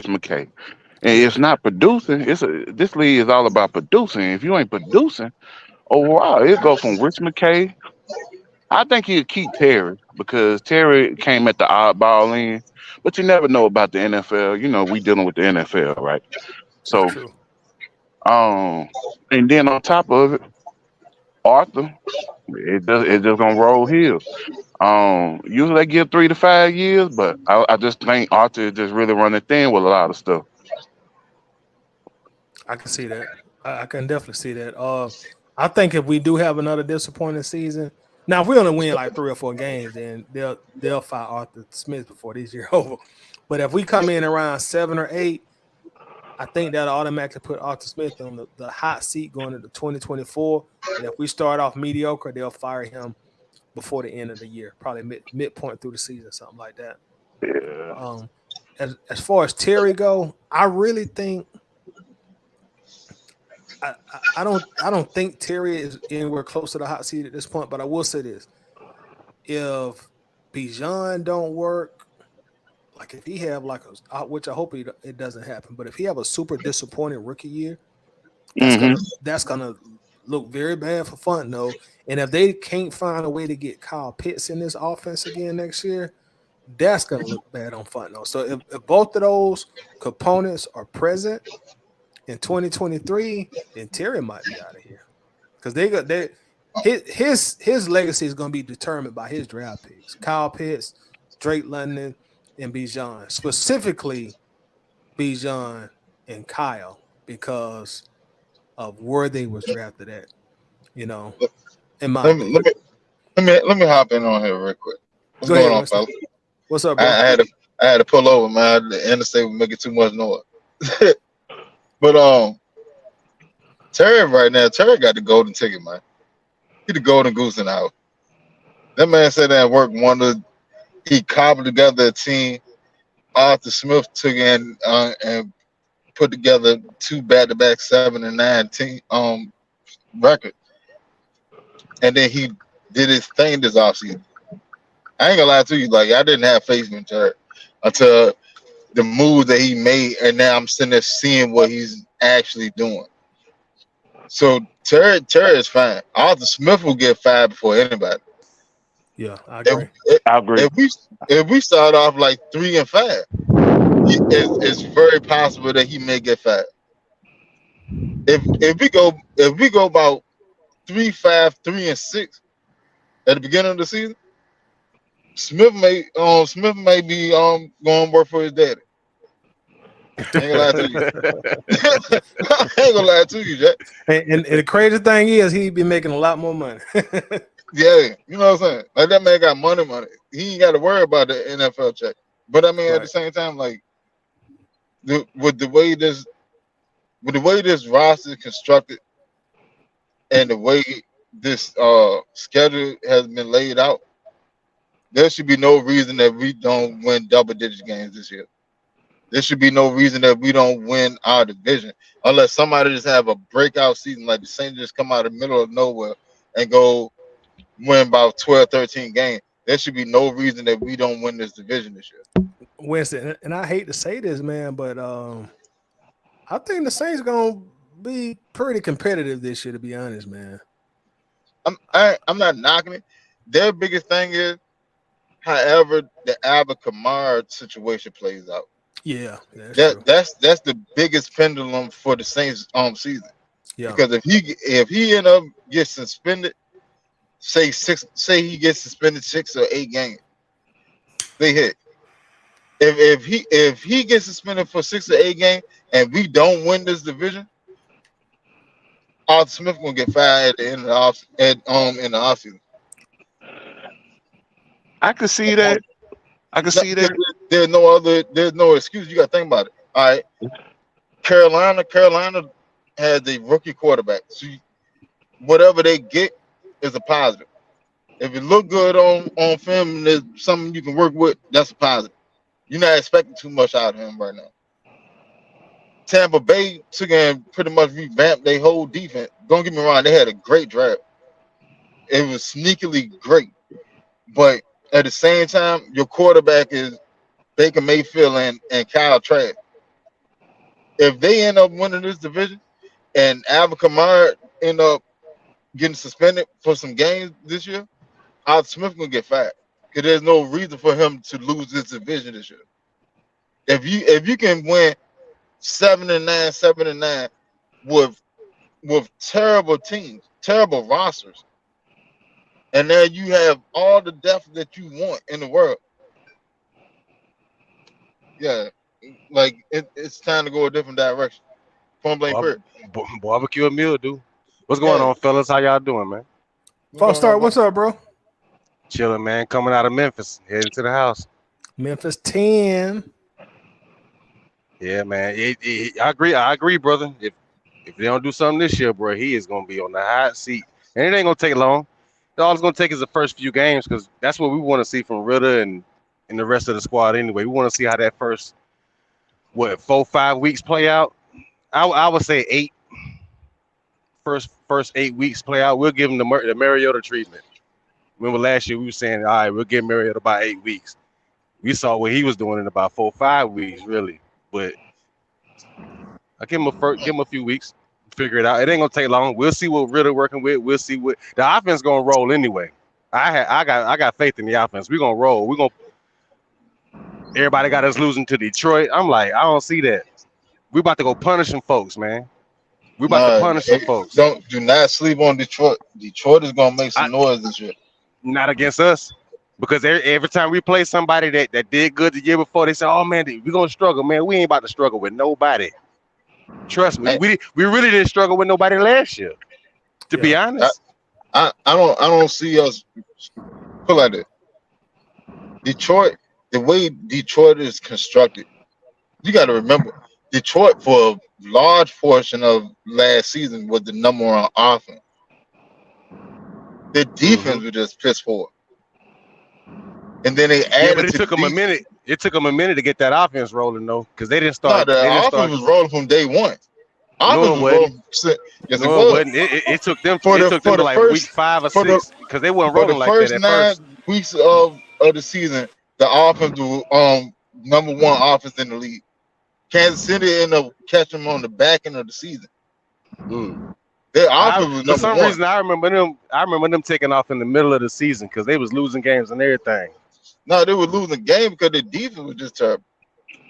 McKay. And
Yeah,
it's not producing. This league is all about producing. If you ain't producing, oh wow, it go from Rich McKay. I think he'll keep Terry because Terry came at the oddball end, but you never know about the NFL. You know, we dealing with the NFL, right?
that's
So,
true.
um, and then on top of it, Arthur, it just gonna roll here. Usually they give 3 to 5 years, but I just think Arthur is just really running thin with a lot of stuff.
I can see that. I can definitely see that. I think if we do have another disappointing season, now if we only win like 3 or 4 games, then they'll fire Arthur Smith before this year over. But if we come in around 7 or 8, I think that'll automatically put Arthur Smith on the hot seat going into 2024. And if we start off mediocre, they'll fire him before the end of the year, probably midpoint through the season, something like that.
Yeah.
Um, as far as Terry go, I really think I don't think Terry is anywhere close to the hot seat at this point. But I will say this: if Bijan don't work, like if he have like which I hope it doesn't happen, but if he have a super disappointing rookie year, that's
Hmm.
gonna look very bad for Fontenot. And if they can't find a way to get Kyle Pitts in this offense again next year, that's gonna look bad on Fontenot. So if both of those components are present in 2023, then Terry might be out of here because his legacy is going to be determined by his draft picks: Kyle Pitts, Drake London, and Bijan. Specifically, Bijan and Kyle because of where they was drafted at. You know, in my
Let me
opinion.
let me let me hop in on here real quick. What's
Go
going
ahead,
on,
Winston.
fella?
What's up,
I,
bro?
I had to I had to pull over, man. The interstate was making too much noise. But Terry right now, Terry got the golden ticket, man. He the golden goose in the house. That man said that work wonder. He cobbled together a team. Arthur Smith took in and put together 2 back-to-back 7-9 team record, and then he did his thing this offseason. I ain't gonna lie to you, like I didn't have faith in Terry until the move that he made, and now I'm sitting there seeing what he's actually doing. So Terry is fine. Arthur Smith will get fired before anybody.
Yeah, I
If,
agree.
if,
I agree.
if we start off like 3-5, it's very possible that he may get fired. If we go about 3-5, 3-6 at the beginning of the season, Smith may be going to work for his daddy. I ain't gonna lie to you. I ain't gonna lie to you, Jack.
And the crazy thing is, he'd be making a lot more money.
Yeah, you know what I'm saying? Like that man got money. He ain't got to worry about the NFL check. But I mean, at the
Right.
same time, like with the way this roster is constructed and the way this schedule has been laid out, there should be no reason that we don't win double-digit games this year. There should be no reason that we don't win our division unless somebody just have a breakout season like the Saints just come out of the middle of nowhere and go win about 12, 13 games. There should be no reason that we don't win this division this year.
Winston, and I hate to say this, man, but I think the Saints gonna be pretty competitive this year, to be honest, man.
I'm not knocking it. Their biggest thing is, however, the Alvin Kamara situation plays out.
Yeah, that's true.
That's the biggest pendulum for the Saints season.
Yeah,
Because if he end up gets suspended, say he gets suspended 6 or 8 games, they hit. If he gets suspended for 6 or 8 games and we don't win this division, Arthur Smith gonna get fired at the end of the in the offseason.
I can see that. I can see that.
There's no excuse. You gotta think about it. All right. Carolina has a rookie quarterback. So whatever they get is a positive. If it look good on film and there's something you can work with, that's a positive. You're not expecting too much out of him right now. Tampa Bay took and pretty much revamped their whole defense. Don't get me wrong, they had a great draft. It was sneakily great. But at the same time, your quarterback is Baker Mayfield and Kyle Trask. If they end up winning this division and Alvin Kamara end up getting suspended for some games this year, Arthur Smith gonna get fired. Because there's no reason for him to lose this division this year. If you can win 7-9, 7-9 with terrible teams, terrible rosters, and then you have all the depth that you want in the world, yeah, like it's time to go a different direction. Point blank period.
Barbecue a meal, dude. What's going on, fellas? How y'all doing, man?
False start. What's up, bro?
Chilling, man. Coming out of Memphis, heading to the house.
Memphis 10.
Yeah, man. I agree, brother. If they don't do something this year, bro, he is gonna be on the hot seat, and it ain't gonna take long. All it's gonna take is the first few games, because that's what we want to see from Ritter and the rest of the squad. Anyway, we want to see how that first 4-5 weeks play out. I would say 8. First 8 weeks play out. We'll give him the Mariota treatment. Remember last year we were saying, all right, we'll give Mariota about 8 weeks. We saw what he was doing in about 4-5 weeks, really. But I give him a few weeks, figure it out. It ain't gonna take long. We'll see what Ritter working with. We'll see what the offense gonna roll anyway. I got faith in the offense. We're gonna roll. Everybody got us losing to Detroit. I'm like, I don't see that. We about to go punish some folks, man. We about to punish some folks.
Do not sleep on Detroit. Detroit is gonna make some noise this year.
Not against us. Because every time we play somebody that did good the year before, they say, "Oh man, we're gonna struggle, man. We ain't about to struggle with nobody." Trust me, we really didn't struggle with nobody last year. To be honest,
I don't see us put like that. Detroit, the way Detroit is constructed, you got to remember, Detroit for a large portion of last season was the number one offense. The defense was just piss poor. And then they added.
but it took them a minute. it took them a minute to get that offense rolling though, because they didn't
No,
start.
the
They didn't
offense
start.
was rolling from day one.
No,
Offense
it
was
wasn't.
rolling. Yes, it
No, it
was.
wasn't. It took them.
For
It
the
took them
for
to
the
like week
first
5 or
for the
6 because they weren't
for the
rolling like that
first
at
9
first.
weeks of the season, the offense was number one offense in the league. Kansas City ended up catching them on the back end of the season.
Mm.
Their offense was
For
number
some
one.
reason, I remember them taking off in the middle of the season because they was losing games and everything.
No, they were losing game because their defense was just terrible.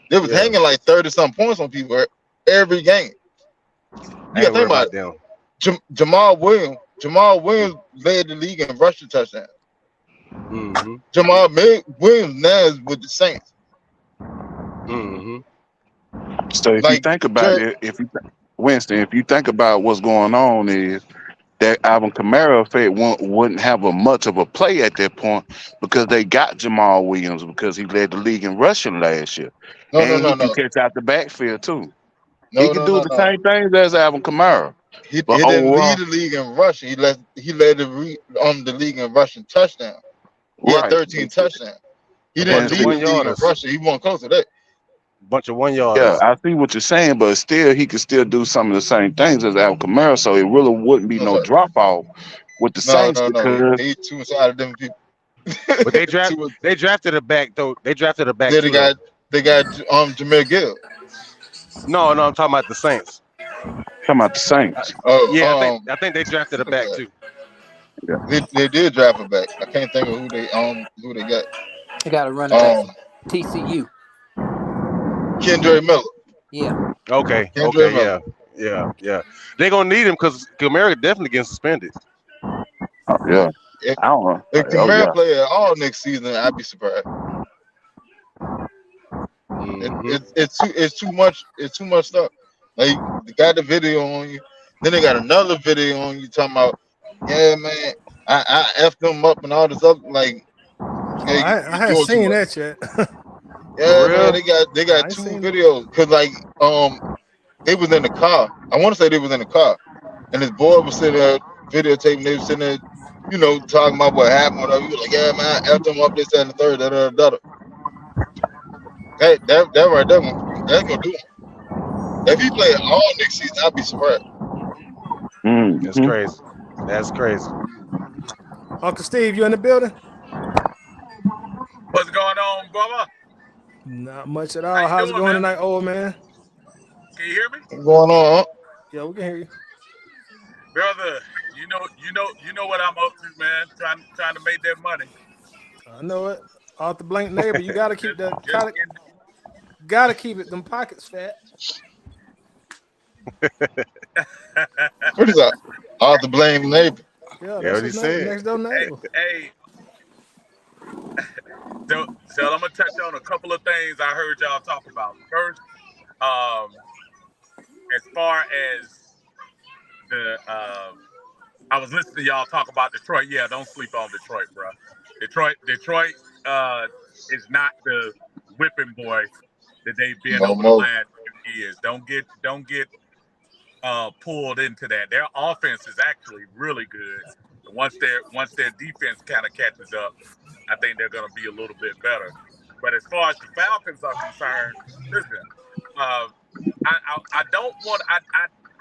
They was
Yeah,
hanging like 30-some points on people every game. You
I
gotta
ain't worried
think about
about them.
it. Jamal Williams led the league in rushing touchdowns.
Mm-hmm.
Williams now is with the Saints.
Mm-hmm.
So if you
Like
think about it, Winston, if you think about what's going on is that Alvin Kamara effect wouldn't have a much of a play at that point because they got Jamal Williams because he led the league in rushing last year.
no,
And he can catch out the backfield too. He can do the
no.
same things as Alvin Kamara.
He
But
didn't lead
overall,
the league in rushing. He led the league in rushing touchdown. He had
right.
13 touchdowns. He
A
didn't
bunch of
And
lead the league in
1-yarders.
rushing. He wasn't close to that.
Bunch of
yeah,
1-yarders.
I see what you're saying, but still, he can still do some of the same things as Alvin Kamara, so it really wouldn't be
No,
no
sir.
drop off with the
No,
Saints
no, no.
because
They two inside of different people.
But
Two,
they drafted a back though. They drafted a back
then
too though.
they got Jameer Gill.
No, I'm talking about the Saints.
talking about the Saints.
Yeah,
Oh,
I think they drafted a back too.
Yeah.
they did draft it back. I can't think of who they got.
They got a running back from
Um,
TCU.
Kendra Miller.
Yeah.
Okay,
Kendra
yeah,
Miller.
yeah. They're gonna need him because Kamara definitely getting suspended.
Oh, yeah.
If,
I don't know.
if
Oh,
Kamara
yeah.
play at all next season, I'd be surprised.
Mm-hmm.
It's too much stuff. Like they got the video on you, then they got another video on you talking about, yeah, man, I effed them up and all this other like,
Oh,
yeah,
I
you
haven't
doing too
seen
much.
that yet.
Yeah,
For
man,
real?
they
I
got
ain't
2
seen it.
videos because like they was in the car. I want to say they was in the car, and his boy was sitting there videotaping. They was sitting there, talking about what happened. Whatever. He was like, yeah, man, I effed them up this that, and the third. Da, da, da, da. That right there, that's gonna do it. If he play all next season, I'd be surprised.
That's
Mm-hmm.
crazy. That's crazy.
Uncle Steve, you in the building?
What's going on, brother?
Not much at
How
all.
you
How's it
doing,
going
man?
tonight, old man?
Can you hear me,
What's going on? Huh?
Yeah, we can hear you.
brother? You know what I'm up to, man. Trying to make that money.
I know it. Off the blank neighbor, you gotta keep that.
Just
Gotta keep it. Them pockets fat.
What is that? All the blame neighbor.
Yeah,
Yeah,
that's
what he
his neighbor,
said.
next door neighbor.
hey. So I'm gonna touch on a couple of things I heard y'all talk about. First, as far as the I was listening to y'all talk about Detroit. Yeah, don't sleep on Detroit, bro. Detroit is not the whipping boy that they've been
No
over the
more.
last few years. Don't get pulled into that. Their offense is actually really good. Once their defense kind of catches up, I think they're going to be a little bit better. But as far as the Falcons are concerned, listen, I don't want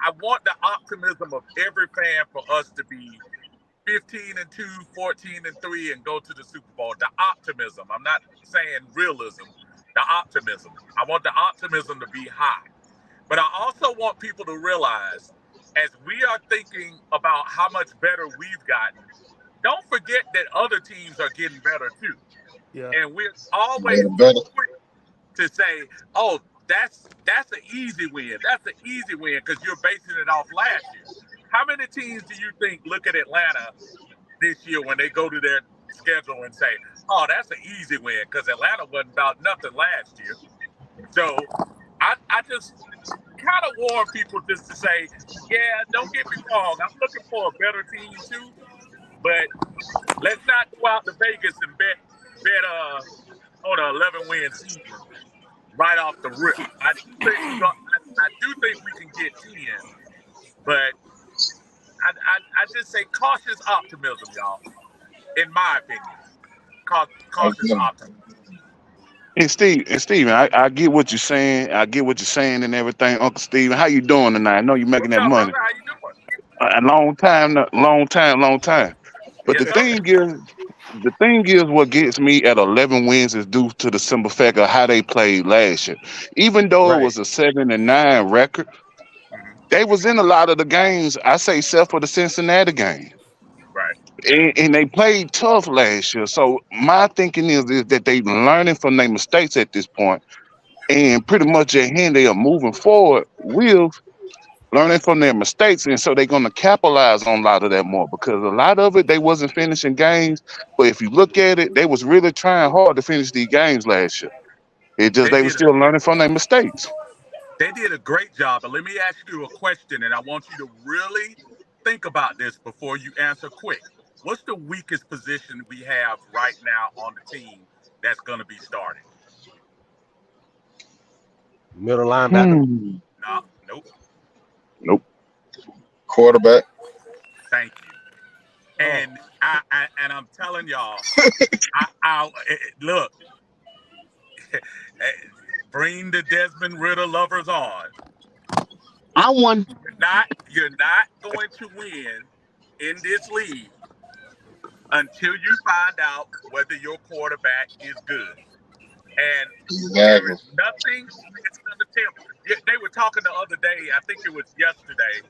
I want the optimism of every fan for us to be 15-2, 14-3, and go to the Super Bowl. The optimism. I'm not saying realism. The optimism. I want the optimism to be high. But I also want people to realize, as we are thinking about how much better we've gotten, don't forget that other teams are getting better too.
Yeah.
And we're always
Getting
so
better.
quick to say, "Oh, that's an easy win. That's an easy win," because you're basing it off last year. How many teams do you think look at Atlanta this year when they go to their schedule and say, "Oh, that's an easy win," because Atlanta wasn't about nothing last year. So I just kind of warn people just to say, yeah, don't get me wrong. I'm looking for a better team too, but let's not go out to Vegas and bet on an 11-win season right off the rip. I do think we can get 10, but I just say cautious optimism, y'all. In my opinion, cautious
Okay.
optimism.
And Steven, I get what you're saying. I get what you're saying and everything. Uncle Steven, how you doing tonight? I know you're making
What's
that
up,
money.
brother? How you doing?
A long time, long time, long time. But
Yes, sir.
the thing is, what gets me at 11 wins is due to the simple fact of how they played last year. Even though it
Right.
was a 7-9 record,
Mhm.
they was in a lot of the games. I say, except for the Cincinnati game,
Right.
and they played tough last year. So my thinking is that they learning from their mistakes at this point, and pretty much ahead they are moving forward with learning from their mistakes, and so they're going to capitalize on a lot of that more because a lot of it they wasn't finishing games. But if you look at it, they was really trying hard to finish these games last year. It just
They
they were
did a
still learning from their mistakes.
they did a great job. But let me ask you a question, and I want you to really think about this before you answer quick. What's the weakest position we have right now on the team that's going to be starting?
Middle linebacker.
Hmm.
No, nope.
Nope.
Quarterback.
Thank you.
Oh,
And I'm telling y'all, look, bring the Desmond Ritter lovers on.
I won.
You're not going to win in this league until you find out whether your quarterback is good. And there
Exactly.
is nothing that's going to tell. They were talking the other day, I think it was yesterday,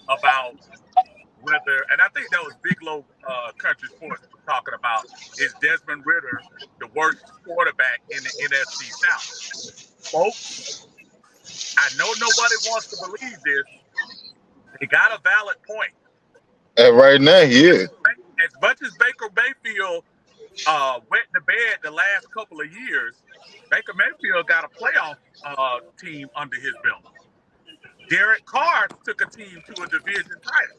about whether, and I think that was Big Low Country Sports was talking about, is Desmond Ritter the worst quarterback in the NFC South? Folks, I know nobody wants to believe this. They got a valid point.
And right now he is.
As much as Baker Mayfield went to bed the last couple of years, Baker Mayfield got a playoff team under his belt. Derek Carr took a team to a division title.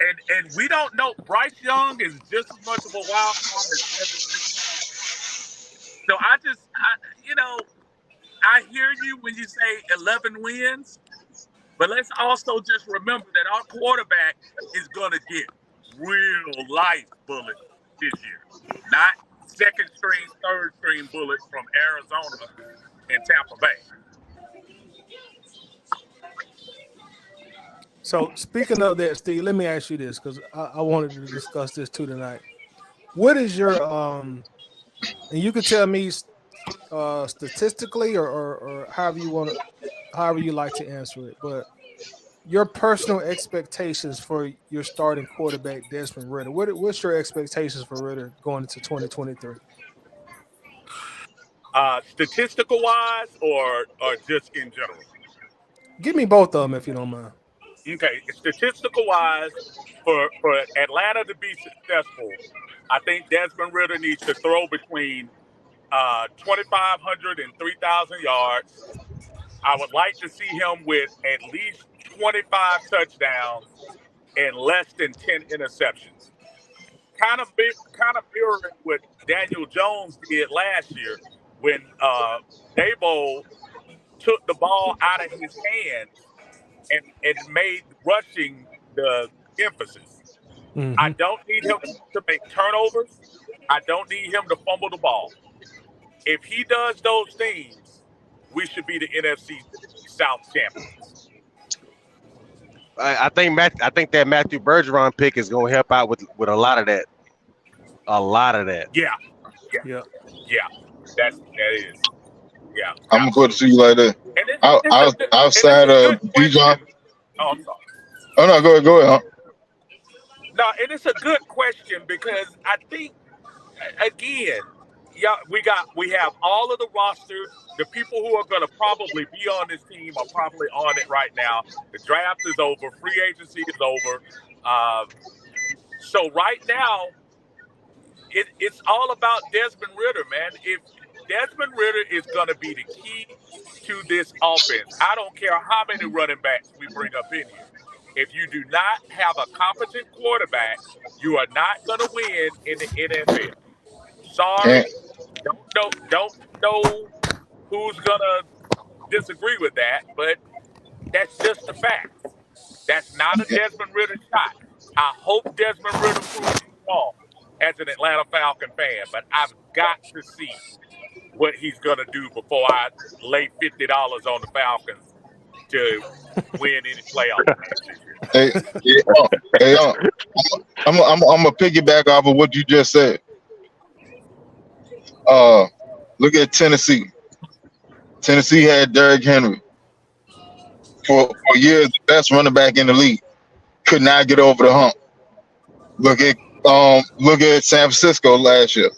And we don't know. Bryce Young is just as much of a wild card as Desmond Ritter. So I hear you when you say 11 wins, but let's also just remember that our quarterback is going to get real life bullets this year, not second string, third string bullets from Arizona and Tampa Bay.
so speaking of that, Steve, let me ask you this because I wanted to discuss this too tonight. What is your and you could tell me statistically or however you want to, however you like to answer it, but your personal expectations for your starting quarterback Desmond Ritter. What's your expectations for Ritter going into 2023?
Statistical wise, or just in general.
Give me both of them if you don't mind.
Okay, statistical wise, for Atlanta to be successful, I think Desmond Ritter needs to throw between 2,500 and 3,000 yards. I would like to see him with at least 25 touchdowns and less than 10 interceptions. Kind of mirroring what Daniel Jones did last year when Dabo took the ball out of his hands and made rushing the emphasis. I
Mm-hmm.
don't need him to make turnovers. I don't need him to fumble the ball. If he does those things, we should be the NFC South champions.
I think that Matthew Bergeron pick is going to help out with a lot of that. A lot of that.
Yeah, yeah,
Yeah.
yeah. That is. Yeah,
I'm gonna put it to
absolutely.
you like that.
And it's a good, and it's
Outside
a
of
good
Bijan.
question. Oh, I'm sorry.
Oh no, go ahead.
No, and it's a good question because I think again, yeah, we have all of the roster. The people who are going to probably be on this team are probably on it right now. The draft is over. Free agency is over. Uh, so right now, it's all about Desmond Ritter, man. If Desmond Ritter is going to be the key to this offense, I don't care how many running backs we bring up in here. If you do not have a competent quarterback, you are not going to win in the NFL.
And
Sorry, don't know who's gonna disagree with that, but that's just the facts. That's not a Desmond Ritter shot. I hope Desmond Ritter proves me wrong. as an Atlanta Falcon fan, but I've got to see what he's gonna do before I lay $50 on the Falcons to win any playoff games this year.
Hey, hey, I'm gonna piggyback off of what you just said. Look at Tennessee. Tennessee had Derrick Henry for years, the best running back in the league. Could not get over the hump. Look at San Francisco last year.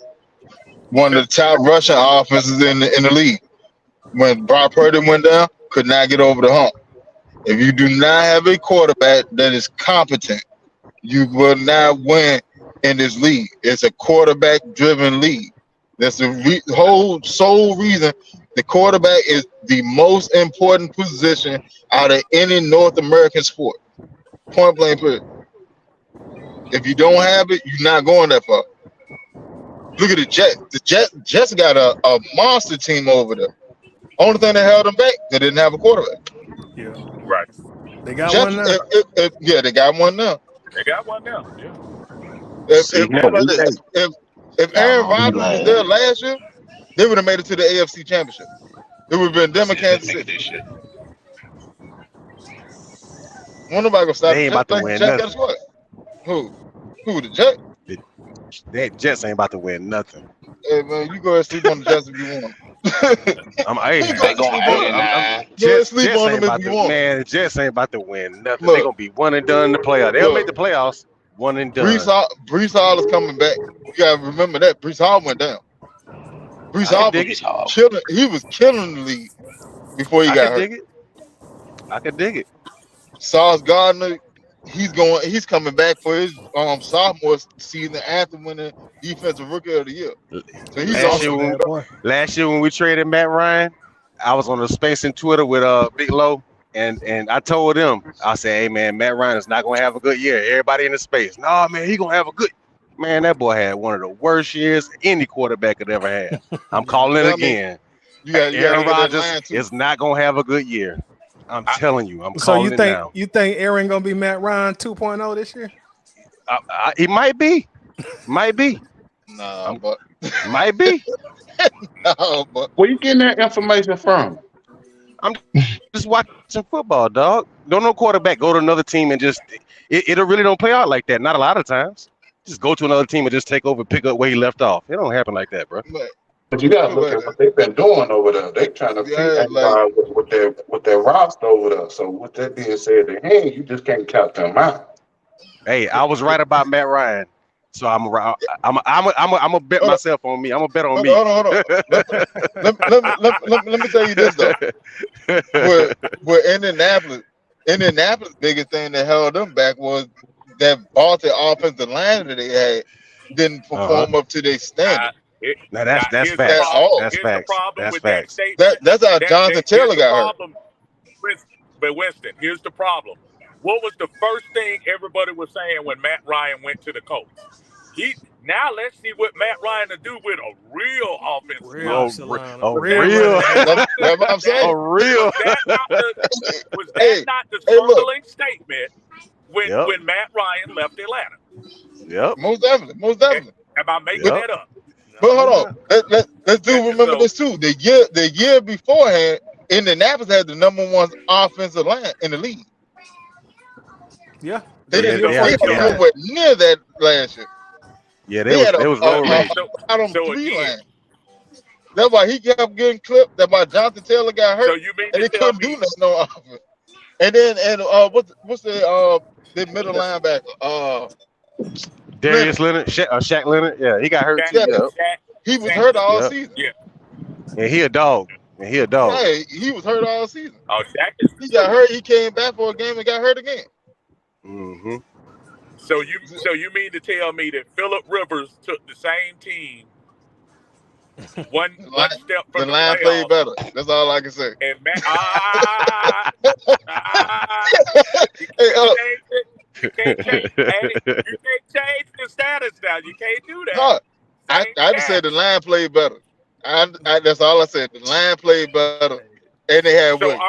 One of the top rushing offenses in the league. When Brock Purdy went down, could not get over the hump. If you do not have a quarterback that is competent, you will not win in this league. It's a quarterback-driven league. That's the whole sole reason the quarterback is the most important position out of any North American sport. Point blank period. If you don't have it, you're not going that far. Look at the Jets. The Jets got a monster team over there. Only thing that held them back, they didn't have a quarterback.
Yeah.
Right.
They got
Jets,
one now.
yeah, they got one now.
They got one now. Yeah.
If Aaron Rodgers was there last year, they would have made it to the AFC Championship. It would have been them and Kansas City. Won't nobody gonna stop.
They ain't about to win
Jets
nothing.
got what? Who the Jets?
The Jets ain't about to win nothing.
Hey man, you go ahead and sleep on the Jets if you want.
Jets
sleep on them if you want.
Man, the Jets ain't about to win nothing.
Look,
They're gonna be one and done in the playoffs. They'll make the playoffs. One and done.
Brees Hall is coming back. You gotta remember that Brees Hall went down. Brees Hall was killing. He was killing the league before he got hurt.
I can dig it.
Sauce Gardner, he's coming back for his sophomore season after winning Defensive Rookie of the Year. So he's
last year when we traded Matt Ryan, I was on the space in Twitter with Big Low, and I told him, I said, hey man, Matt Ryan is not gonna have a good year. Everybody in the space, nah man, he gonna have a good. Man, that boy had one of the worst years any quarterback could ever have. I'm calling it again. Aaron Rodgers is not gonna have a good year. I'm telling you. I'm calling it now.
You think Aaron gonna be Matt Ryan 2.0 this year?
He might be. Might be.
No, but
might be.
No, but
where you getting that information from?
I'm just watching football, dog. Don't no quarterback go to another team and just it really don't play out like that. Not a lot of times. Just go to another team and just take over, pick up where he left off. It don't happen like that, bro.
But you gotta look at what they've been doing over there. They trying to with their roster over there. So with that being said, you just can't count them out.
Hey, I was right about Matt Ryan. So I'm gonna bet myself on me. I'm gonna bet on me.
Hold on. Let me tell you this though. With Indianapolis, biggest thing that held them back was that vaulted offensive line that they had didn't perform up to their standard.
Now that's facts. That's facts. That's facts.
That's how Jonathan Taylor got hurt.
But Winston, here's the problem. What was the first thing everybody was saying when Matt Ryan went to the Colts? Now let's see what Matt Ryan will do with a real offensive line.
That's what I'm saying.
Was that not the struggling statement when Matt Ryan left Atlanta?
Yep.
Most definitely.
Am I making that up?
But hold on. Let's remember this too. The year beforehand, Indianapolis had the #1 offensive line in the league.
Yeah.
They didn't go near that last year.
Yeah, they was
out on 3 line. That's why he kept getting clipped. That's why Jonathan Taylor got hurt.
So you mean
and they couldn't do nothing on offense. And then what's the middle linebacker?
Darius Leonard, Shaq Leonard. Yeah, he got hurt too.
He was hurt all season.
Yeah.
And he a dog.
Hey, he was hurt all season.
Oh, Shaq
he got hurt. He came back for a game and got hurt again.
Mm-hmm.
So you mean to tell me that Phillip Rivers took the same team one step from
the line played better. That's all I can say.
And Matt, you can't change the status now. You can't do that.
No, I just said the line played better. That's all I said. The line played better, and they had wins.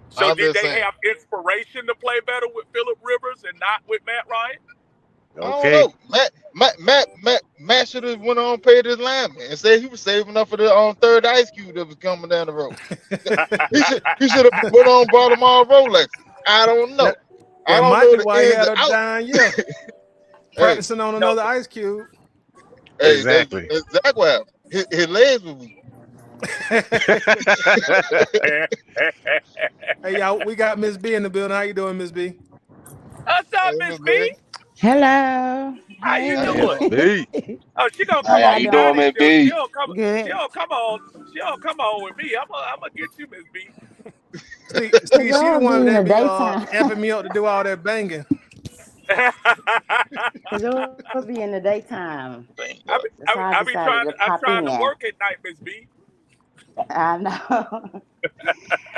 So did they have inspiration to play better with Phillip Rivers and not with Matt Ryan?
I don't
Okay.
know. Matt should have went on and paid his lineman and said he was saving up for the third ice cube that was coming down the road. He should have went on and bought them all Rolex. I don't know.
That,
I
that
don't
might
know
be
the
why he
ins
had
and
a
outs.
dying year.
Hey,
Practicing on
No.
another ice cube.
hey, that's
Exactly.
exactly what happened. His legs were weak.
Hey, y'all, we got Miss B in the building. How you doing, Miss B?
What's up,
Hey,
Miss
Miss
B?
B.
Hello.
How you
How you
Hey.
doing?
doing?
Yes, B.
Oh, she gonna
How
come
How
on
y'all
you doing,
Tiny
doing?
Miss
show. She
B?
don't come. She
Good.
don't come on. She don't come on with me. I'm gonna get you, Miss B.
See,
It's
she the
all
one
be in the
that be
daytime.
effing me up to do all that banging.
It's all be in the daytime.
Bingo.
That's how I
I be
decided to
trying. I'm
pop
trying to
in.
work at night, Miss B.
I know.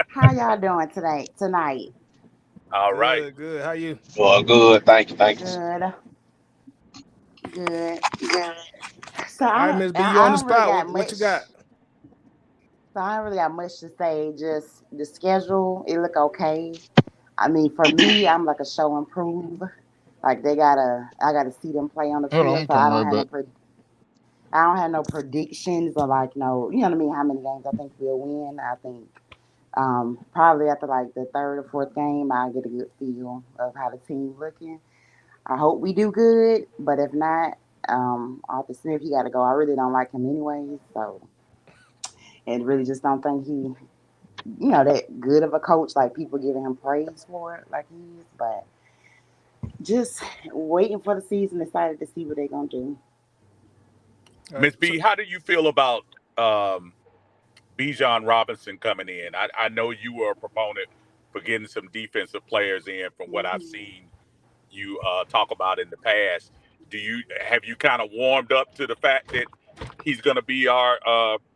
How y'all doing today? Tonight?
All right.
Good, good. How you?
Well, good. Thank you. Thank you.
Good. Good. So
All right, Miss B, you on the
don't really
spot.
got
What
much.
you got?
So I don't really got much to say. Just the schedule. It look okay. I mean, for me, I'm like a show improve. Like I gotta see them play on the
Hold on,
field.
I'm
So I
coming
don't
right
have
back.
I don't have no predictions or like no, you know what I mean, how many games I think we'll win. I think probably after like the third or fourth game, I'll get a good feel of how the team's looking. I hope we do good, but if not, Arthur Smith, he got to go. I really don't like him anyways, so and really just don't think that good of a coach. Like people giving him praise for it, like he is, but just waiting for the season. Excited to see what they're gonna do.
All right,
Miss B, how do you feel about um, Bijan Robinson coming in? I know you were a proponent for getting some defensive players in, from what I've
Hmm.
seen you talk about in the past. Have you kind of warmed up to the fact that he's going to be our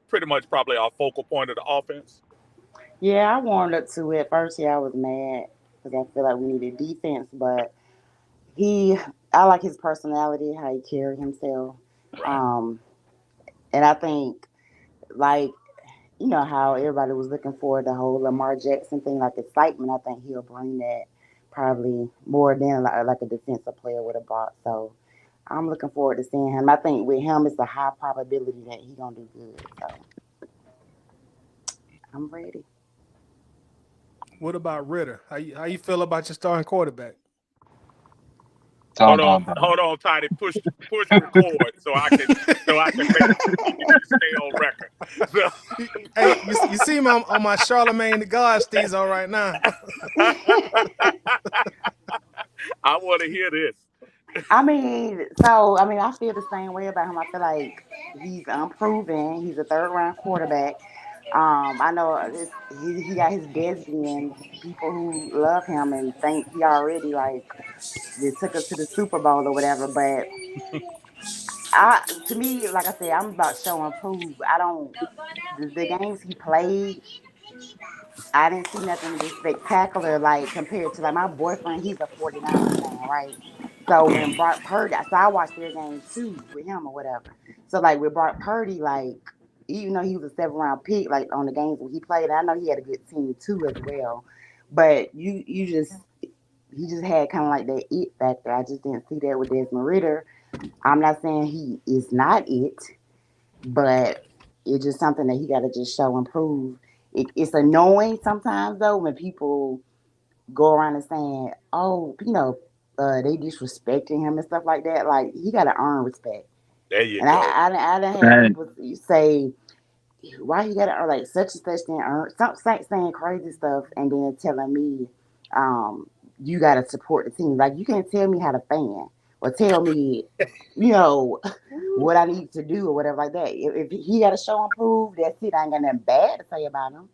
pretty much probably our focal point of the offense?
Yeah, I warmed up to it. First year I was mad because I feel like we needed defense, but he, I like his personality, how he carried himself,
Right.
um, and I think like how everybody was looking for the whole Lamar Jackson thing, like excitement. I think he'll bring that probably more than like a defensive player would have brought. So I'm looking forward to seeing him. I think with him, it's a high probability that he gonna do good. So I'm ready.
what about Ritter? How you feel about your starting quarterback?
Don't know about
Hold on, Tiny. Push record so I can make sure you stay on record. So,
Hey, you see me on my Charlemagne the God steez right now.
I want to hear this.
I feel the same way about him. I feel like he's unproven. He's a third round quarterback. I know he got his Desmond people who love him and think he already like they took us to the Super Bowl or whatever. But to me, like I said, I'm about show and prove. I don't the games he played. I didn't see nothing this spectacular like compared to like my boyfriend. He's a 49ers fan, right? So when Brock Purdy, so I watched their games too with him or whatever. So like with Brock Purdy, like even though he was a 7th round pick, like on the games when he played, I know he had a good team too as well. But you just he just had kind of like that it factor. I just didn't see that with Desmond Ritter. I'm not saying he is not it, but it's just something that he got to just show and prove. It's annoying sometimes though when people go around and saying, "Oh, they disrespecting him and stuff like that." Like he got to earn respect.
There you
And
go.
I done had
that.
people say, "Why he got to earn like such and such thing?" Earn some saying crazy stuff and then telling me, "You got to support the team." Like you can't tell me how to fan or tell me, you know, what I need to do or whatever like that. If he got to show and prove, that's it. I ain't got nothing bad to say about him.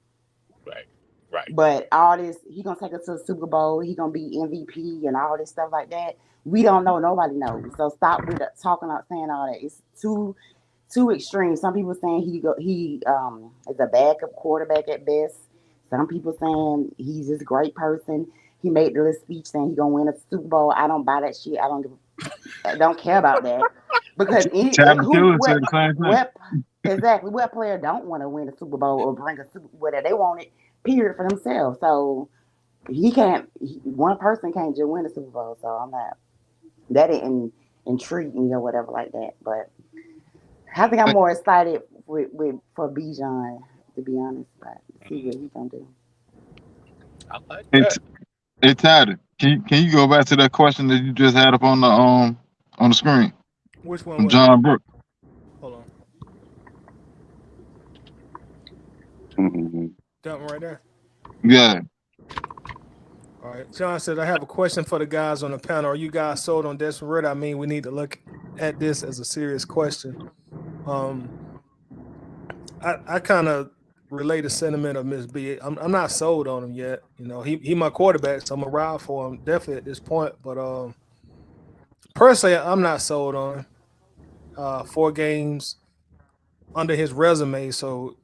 Right. Right.
But all this, he gonna take us to the Super Bowl. He gonna be MVP and all this stuff like that. We don't know. Nobody knows. So stop with talking out saying all that. It's too extreme. Some people saying he is a backup quarterback at best. Some people saying he's this great person. He made the little speech saying he gonna win a Super Bowl. I don't buy that shit. I don't care about that because
Travis
who
Stewart said the same thing.
what exactly what player don't want to win a Super Bowl or bring a Super whatever they want it period for themselves. So he can't. One person can't just win a Super Bowl. So I'm not. That didn't intrigue me or whatever like that. But I think I'm more excited for Bijan, to be honest. But see what he gonna do.
I like
It's
that.
it's tired. Can you go back to that question that you just had up on the screen
Which one
from
was it?
John Brooks?
Hold on.
Mhm.
That one right there.
Yeah.
All right. John said, I have a question for the guys on the panel. Are you guys sold on Desmond Ridder? I mean, we need to look at this as a serious question. I kind of relate the sentiment of Miss B. I'm not sold on him yet. You know, he my quarterback, so I'm gonna ride for him definitely at this point. But personally, I'm not sold on him. 4 games under his resume, so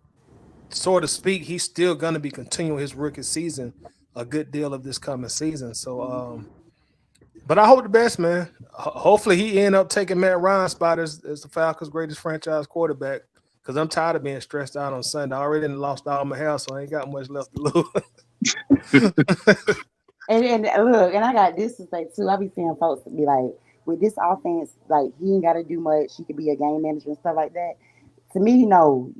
so to speak, he's still gonna be continuing his rookie season a good deal of this coming season. So but I hope the best, man. Hopefully he end up taking Matt Ryan's spot as the Falcons' greatest franchise quarterback. Because I'm tired of being stressed out on Sunday. I already lost all my hair, so I ain't got much left to lose.
And look, and I got this to say too. I be seeing folks be like, with this offense, like he ain't got to do much. He could be a game manager and stuff like that. To me, no,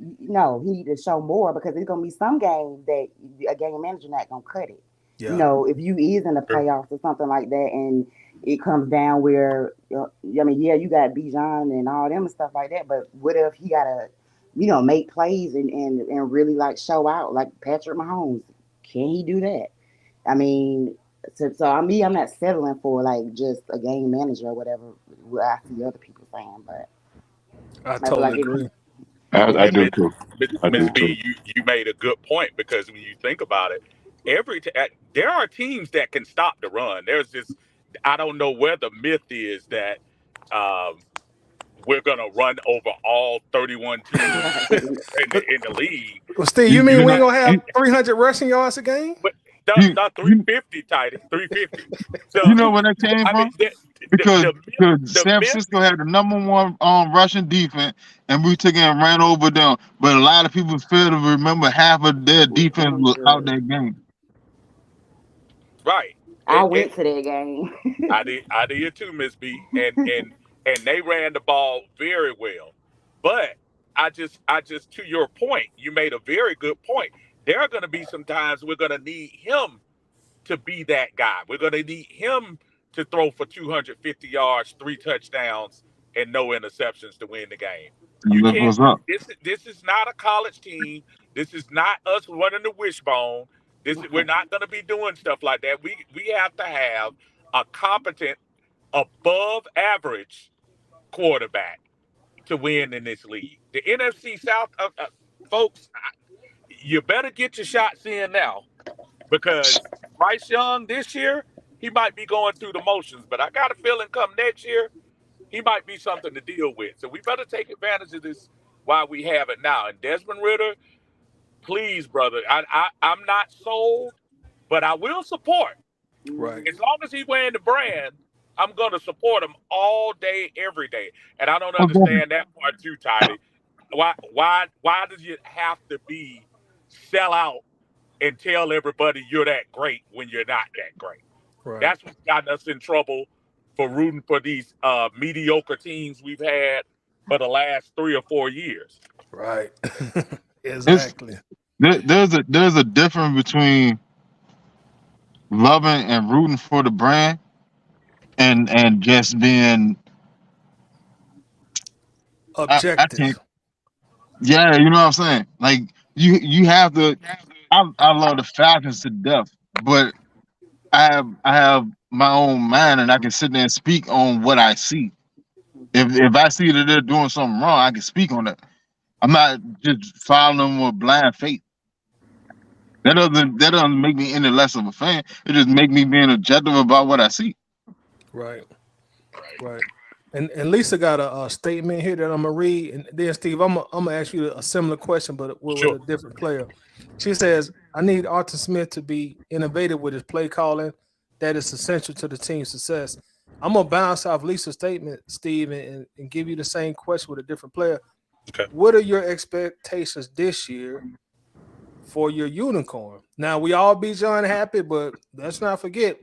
he need to show more because there's gonna be some games that a game manager not gonna cut it.
Yeah.
If you is in the playoffs or something like that, and it comes down where, I mean, yeah, you got Bijan and all them and stuff like that, but what if he gotta, make plays and really like show out like Patrick Mahomes? Can he do that? I mean, so I'm not settling for like just a game manager or whatever. What I see other people saying, but
I
I feel
totally
like if
agree.
I
And
do too. I do
Miss
too.
B, you made a good point because when you think about it, there are teams that can stop the run. There's this, I don't know where the myth is that um, we're gonna run over all 31 teams in the league.
Well, Steve,
You
you mean
you
we
know
ain't gonna have
you
300 rushing yards a game?
But
you
the
you,
350, tight 350. So
you know where that came
I mean,
from? Because
the
because
the
San
myth,
Francisco had the number one rushing defense, and we took it and ran over them. But a lot of people fail to remember half of their defense was out that game.
right?
I went to that game.
I did too, Miss B, and they ran the ball very well. But I just to your point, you made a very good point. There are going to be some times we're going to need him to be that guy. We're going to need him to throw for 250 yards, 3 touchdowns, and no interceptions to win the game.
And
You
look
can't.
what's up.
This is not a college team. This is not us running the wishbone. We're not going to be doing stuff like that. We have to have a competent, above average quarterback to win in this league. The NFC South, folks, you better get your shots in now because Bryce Young this year, he might be going through the motions, but I got a feeling come next year, he might be something to deal with. So we better take advantage of this while we have it now. And Desmond Ritter, please, brother, I'm not sold, but I will support.
Right.
As long as he wearing the brand, I'm gonna support him all day, every day. And I don't
Oh, definitely.
understand that part too, Tidy. Why does it have to be sell out and tell everybody you're that great when you're not that great?
Right.
That's what's gotten us in trouble for rooting for these mediocre teams we've had for the last 3 or 4 years.
Right.
It's
Exactly.
there's a difference between loving and rooting for the brand and just being I can't
Objective.
yeah, you know what I'm saying? Like you have to I love the Falcons to death, but I have my own mind and I can sit there and speak on what I see. If I see that they're doing something wrong, I can speak on it. I'm not just following them with blind faith. That doesn't make me any less of a fan. It just make me being objective about what I see.
Right. Right. And Lisa got a statement here that I'm gonna read, and then Steve, I'm gonna ask you a similar question, but with
Sure.
a different player. She says, "I need Arthur Smith to be innovative with his play calling. That is essential to the team's success." I'm gonna bounce off Lisa's statement, Steve, and give you the same question with a different player.
Okay.
What are your expectations this year for your unicorn? Now we all be John happy, but let's not forget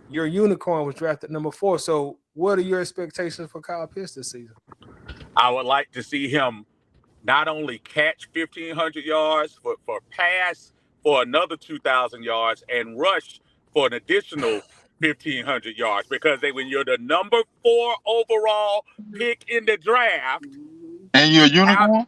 Your unicorn was drafted number 4. So, what are your expectations for Kyle Pitts this season?
I would like to see him not only catch 1,500 yards for pass for another 2,000 yards and rush for an additional 1,500 yards because when you're the number 4 overall pick in the draft,
And you're a unicorn?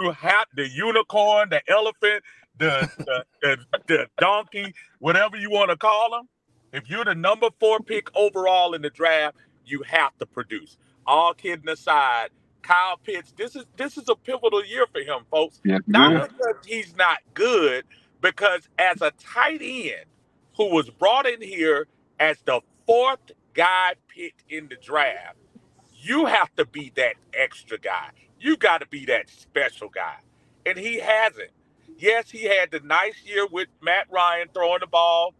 you have the unicorn, the elephant, the donkey, whatever you want to call them. If you're the number 4 pick overall in the draft, you have to produce. All kidding aside, Kyle Pitts, this is a pivotal year for him, folks.
Yes,
Not
it is.
because he's not good, because as a tight end who was brought in here as the 4th guy picked in the draft, you have to be that extra guy. You got to be that special guy. And he hasn't. Yes, he had the nice year with Matt Ryan throwing the ball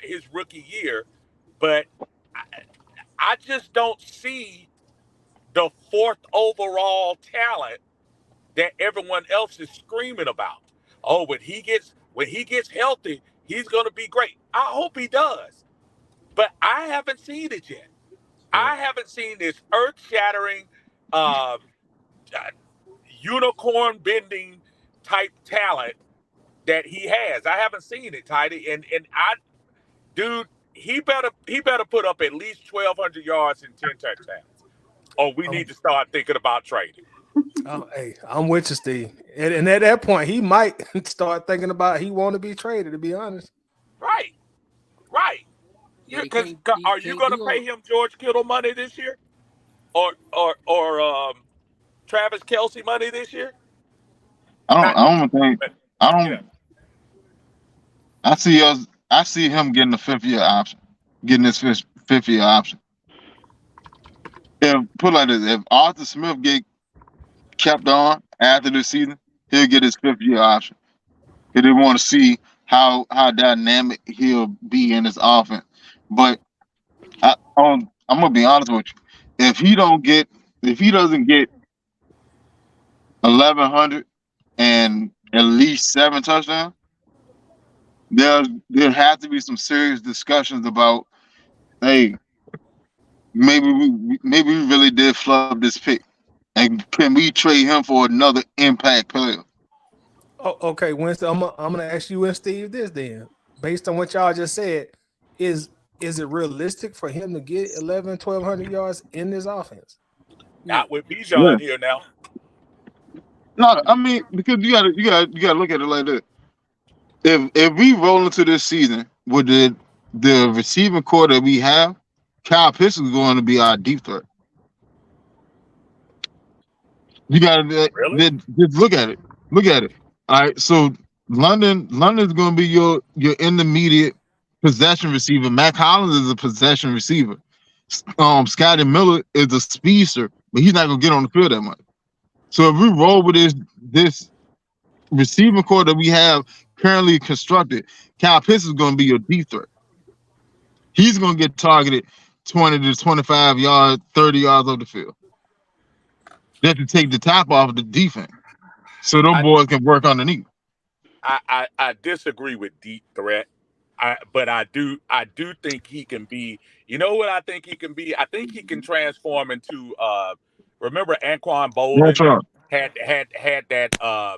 his rookie year, but I just don't see the 4th overall talent that everyone else is screaming about. Oh, when he gets healthy, he's going to be great. I hope he does. But I haven't seen it yet. I haven't seen this earth-shattering, uh, unicorn-bending type talent that he has. I haven't seen it, Tidy. And dude, he better put up at least 1,200 yards and 10 touchdowns, or we need to start thinking about trading.
Hey, I'm with you, Steve. And at that point, he might start thinking about he want to be traded. To be honest,
right.
Yeah,
Because are you going to pay him George Kittle money this year, or Travis Kelce money this year?
I don't think. I don't.
Yeah.
I see him getting the 5th-year option, getting his 5th-year option. If put it like this, if Arthur Smith get kept on after this season, he'll get his 5th-year option. Because they want to see how dynamic he'll be in his offense. But I'm gonna be honest with you. If he doesn't get 1,100 and at least 7 touchdowns, there have to be some serious discussions about, hey, maybe we really did flub this pick, and can we trade him for another impact player?
Oh, okay, Winston. I'm gonna ask you and Steve this then. Based on what y'all just said, is it realistic for him to get 1,200 yards in this offense?
Not with Bijan here now.
No, I mean, because you gotta look at it like this. If we roll into this season with the receiving core that we have, Kyle Pitts is going to be our deep threat. You gotta just look at it. Look at it. All right, so London's going to be your intermediate possession receiver. Mac Hollins is a possession receiver. Scotty Miller is a speedster, but he's not going to get on the field that much. So if we roll with this receiving core that we have currently constructed, Kyle Pitts is going to be your deep threat. He's going to get targeted 20 to 25 yards, 30 yards off the field. Just to take the top off of the defense, so those boys can work underneath.
I disagree with deep threat, but I do think he can be. You know what I think he can be? I think he can transform into. Remember, Anquan Bolden had that.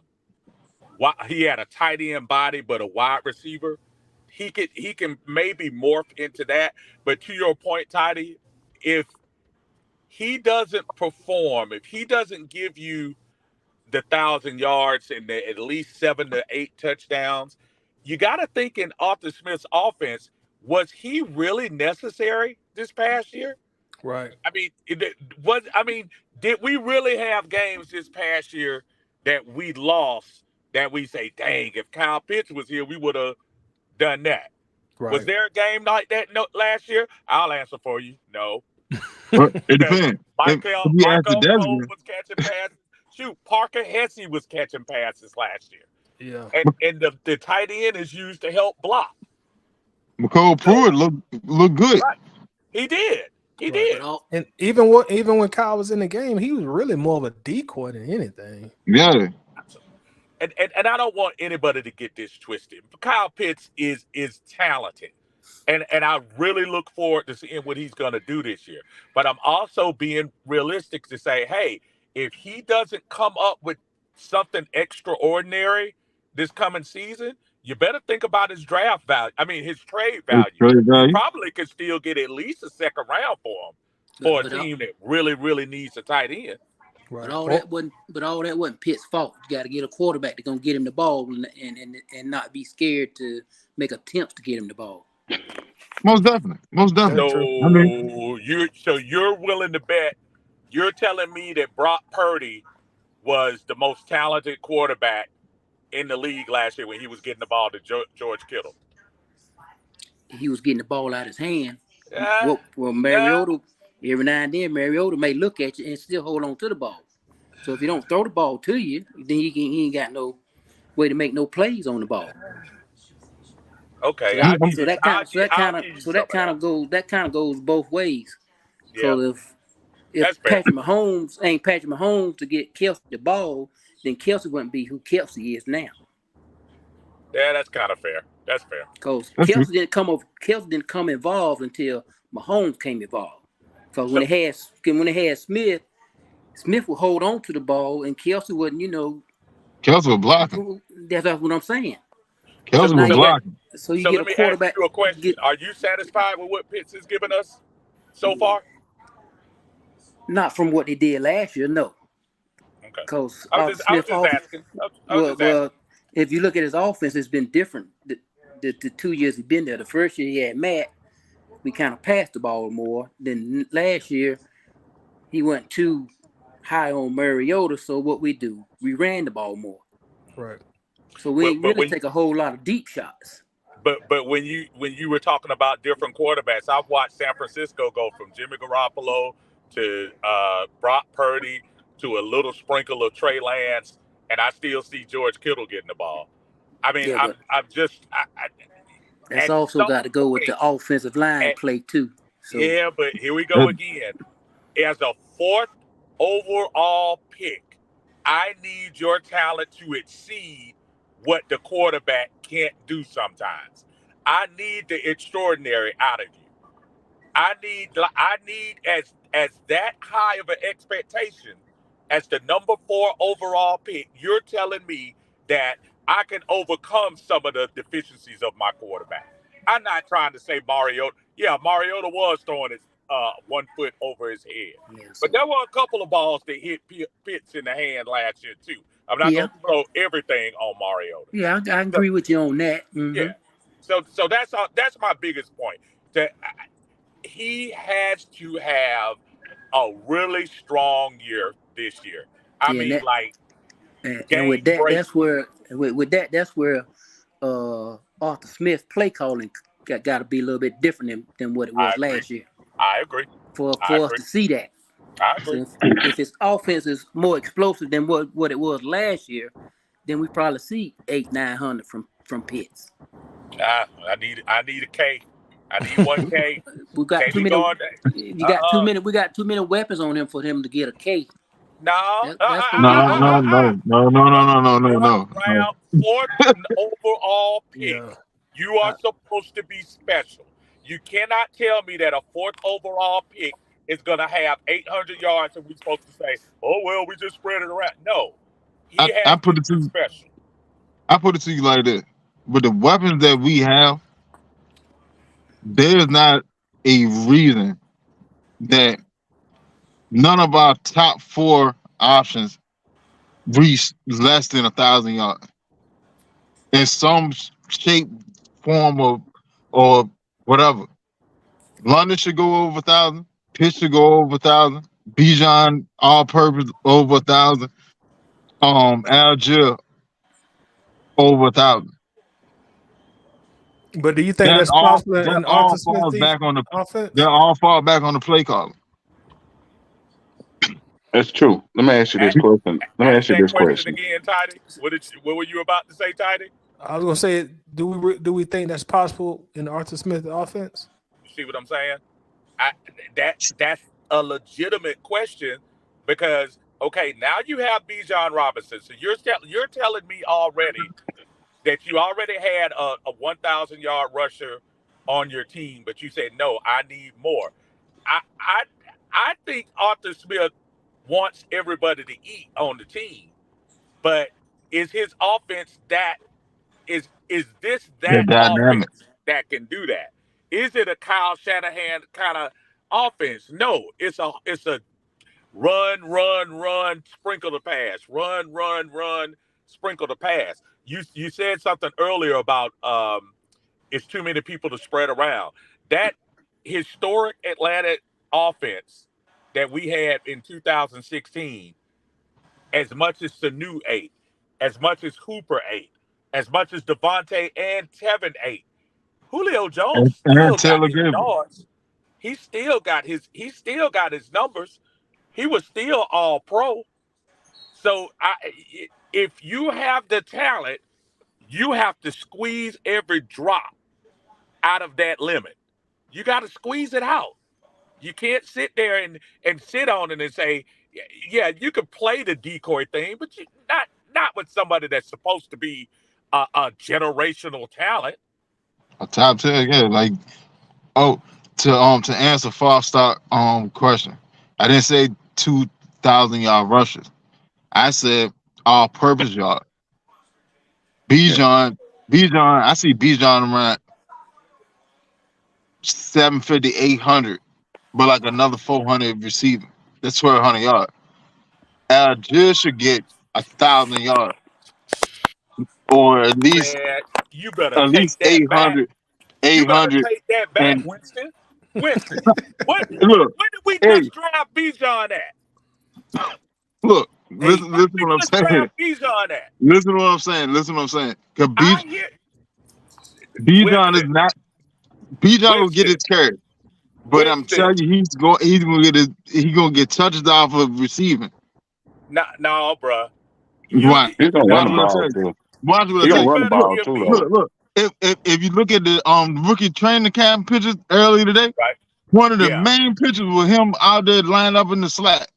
He had a tight end body, but a wide receiver. He can maybe morph into that. But to your point, Tidy, if he doesn't perform, if he doesn't give you the 1,000 yards and at least 7 to 8 touchdowns, you got to think in Arthur Smith's offense, was he really necessary this past year?
Right.
I mean, did we really have games this past year that we lost that we say, dang, if Kyle Pitts was here, we would have done that? Right. Was there a game like that last year? I'll answer for you. No.
It depends.
Michael Cole was catching passes. Shoot, Parker Hesse was catching passes last year.
Yeah.
And the tight end is used to help block.
McCole Pruitt looked good.
Right. He did. He did.
And even when Kyle was in the game, he was really more of a decoy than anything.
Yeah.
And I don't want anybody to get this twisted. Kyle Pitts is talented. And I really look forward to seeing what he's going to do this year. But I'm also being realistic to say, hey, if he doesn't come up with something extraordinary this coming season, you better think about his draft value. I mean, his trade
It's
value.
trade
You
value.
probably could still get at least a second round for him for a
But
team that really, really needs a tight end.
But
Right.
all
Oh,
that wasn't Pitt's fault. You got to get a quarterback that's gonna get him the ball and not be scared to make attempts to get him the ball.
Most definitely. Most
that's
definitely.
true.
I mean,
You're willing to bet. You're telling me that Brock Purdy was the most talented quarterback in the league last year when he was getting the ball to George Kittle.
He was getting the ball out of his hand.
Yeah,
Well,
yeah.
Mariota, every now and then, Mariota may look at you and still hold on to the ball. So if you don't throw the ball to you, then he ain't got no way to make no plays on the ball. So
Okay,
that
I'll give
so
you.
that
I'll
kind so
give.
that
I'll
kind of
give you
so
some of
that kind of goes both ways.
that. Yeah,
So if
that's fair.
Patrick Mahomes ain't Patrick Mahomes to get Kelsey the ball, then Kelsey wouldn't be who Kelsey is now.
Yeah, that's kind of fair. That's fair.
Because
that's true.
Kelsey didn't come involved until Mahomes came involved. Because
So
when they had Smith would hold on to the ball and Kelsey wouldn't,
Kelsey was blocking.
that's what I'm saying.
so
So
Kelsey
now
was
so
you
let
got
blocking.
so you
so
get a
let me ask
quarterback
you a question.
get
Are you satisfied with what Pitts has given us so far?
not from what they did last year, no.
Okay.
Because
I was
Smith
just
off
asking. I was just asking.
well, if you look at his offense, it's been different. The 2 years he's been there. The first year he had Matt, we kind of passed the ball more. Then last year he went too high on Mariota. So what we do, we ran the ball more.
right.
So we ain't
But
really
when
take a whole lot of deep shots.
but when you were talking about different quarterbacks, I've watched San Francisco go from Jimmy Garoppolo to Brock Purdy to a little sprinkle of Trey Lance, and I still see George Kittle getting the ball. I mean,
Yeah, but
I'm just
that's
at
also
some
got to go with
point.
the offensive line
At,
play too. So
yeah, but here we go
That-
again. As a fourth overall pick, I need your talent to exceed what the quarterback can't do sometimes. I need the extraordinary out of you. I need as that high of an expectation as the number 4 overall pick. You're telling me that I can overcome some of the deficiencies of my quarterback. I'm not trying to say Mariota. Yeah, Mariota was throwing his 1 foot over his head,
yeah,
but
so
there were a couple of balls that hit Pitts in the hand last year too. I'm not
yeah,
going to throw everything on Mariota.
yeah, I
So
agree with you on that. Mm-hmm.
yeah, so that's my biggest point. That he has to have a really strong year this year. I
Yeah, and
mean,
that
like
and with
game
that,
break.
that's where Arthur Smith play calling got to be a little bit different than what it
I
was
agree.
last year
I agree. I
for us
agree.
to see that.
I
So
agree.
if his offense is more explosive than what it was last year, then we probably see 800-900 from Pitts.
I need a K. I need 1K.
We got too
KB
many.
going.
You got too many. We got too many weapons on him for him to get a K.
No.
That's gonna
No,
be
no,
hard.
no, no, no, no, no, no, no,
Fourth
no, no.
round, fourth overall pick.
Yeah.
You are
I,
supposed to be special. You cannot tell me that a fourth overall pick is going to have 800 yards and we're supposed to say, oh, well, we just spread it around. No, he
I
has to
put it to
be
you.
special.
I put it to you like this: with the weapons that we have, there's not a reason that none of our top 4 options reach less than 1,000 yards in some shape, form, or whatever. London should go over 1,000. Pitts should go over 1,000. Bijan all-purpose over 1,000. Algier over 1,000.
but do you think
That
that's
all
possible
that
in
all
Arthur Smith's
falls back on the
offense?
that all fall back on the play calling.
That's true. Let me ask you this
A-
question. Let me
Ask
ask you
that
this
question
question.
again, Tidy. What were you about to say, Tidy?
I was gonna say, do we think that's possible in Arthur Smith offense?
You see what I'm saying? I, that's a legitimate question because okay, now you have Bijan Robinson. So you're telling me already that you already had a 1,000 yard rusher on your team, but you said no, I need more. I I I think Arthur Smith wants everybody to eat on the team, but is his offense that is this
The
that
dynamic.
offense that can do that? Is it a Kyle Shanahan kind of offense? No, it's a run, sprinkle the pass, run, sprinkle the pass. You said something earlier about it's too many people to spread around. That historic Atlanta offense that we had in 2016, as much as Sanu ate, as much as Hooper ate, as much as Devontae and Tevin ate, Julio Jones
And
still got
Taylor
his
Gabriel.
yards. He still got his numbers. He was still all pro. So if you have the talent, you have to squeeze every drop out of that limit. You got to squeeze it out. You can't sit there and sit on it and say, yeah, you can play the decoy thing, but not with somebody that's supposed to be a generational talent.
A top 10, yeah. Like, oh, to answer False Start question. I didn't say 2,000 yard rushes. I said all purpose yard.
Yeah.
Bijan, Bijan, I see Bijan around 750, 800, but like another 400 receiving. That's 1,200 yards. Algier should get 1,000 yards, or
Man, you better
at
take
least
that back.
800,
You better
800.
take that back,
And
Winston. Winston,
look,
when did we
hey,
just draft Bijan at?
look,
Hey,
listen,
When did
listen
we
what I'm
just
saying.
draft Bijan at?
Listen what I'm saying. Listen what I'm saying. Cause
I hear
Bijan is
Winston,
not. Bijan will get
Winston,
his carry, but I'm
Winston.
telling you, he's gonna get he gonna get touched off of receiving.
No, bruh. You
Watch,
He's gonna run
watch
the
what I
ball
tell you.
too.
Watch what I
He
tell
gonna
you.
you
run the
better
ball
Look,
too
give
though.
me
look. If you look at the rookie training camp pictures earlier today,
right.
one of the
Yeah,
main pictures was him out there lined up in the slack.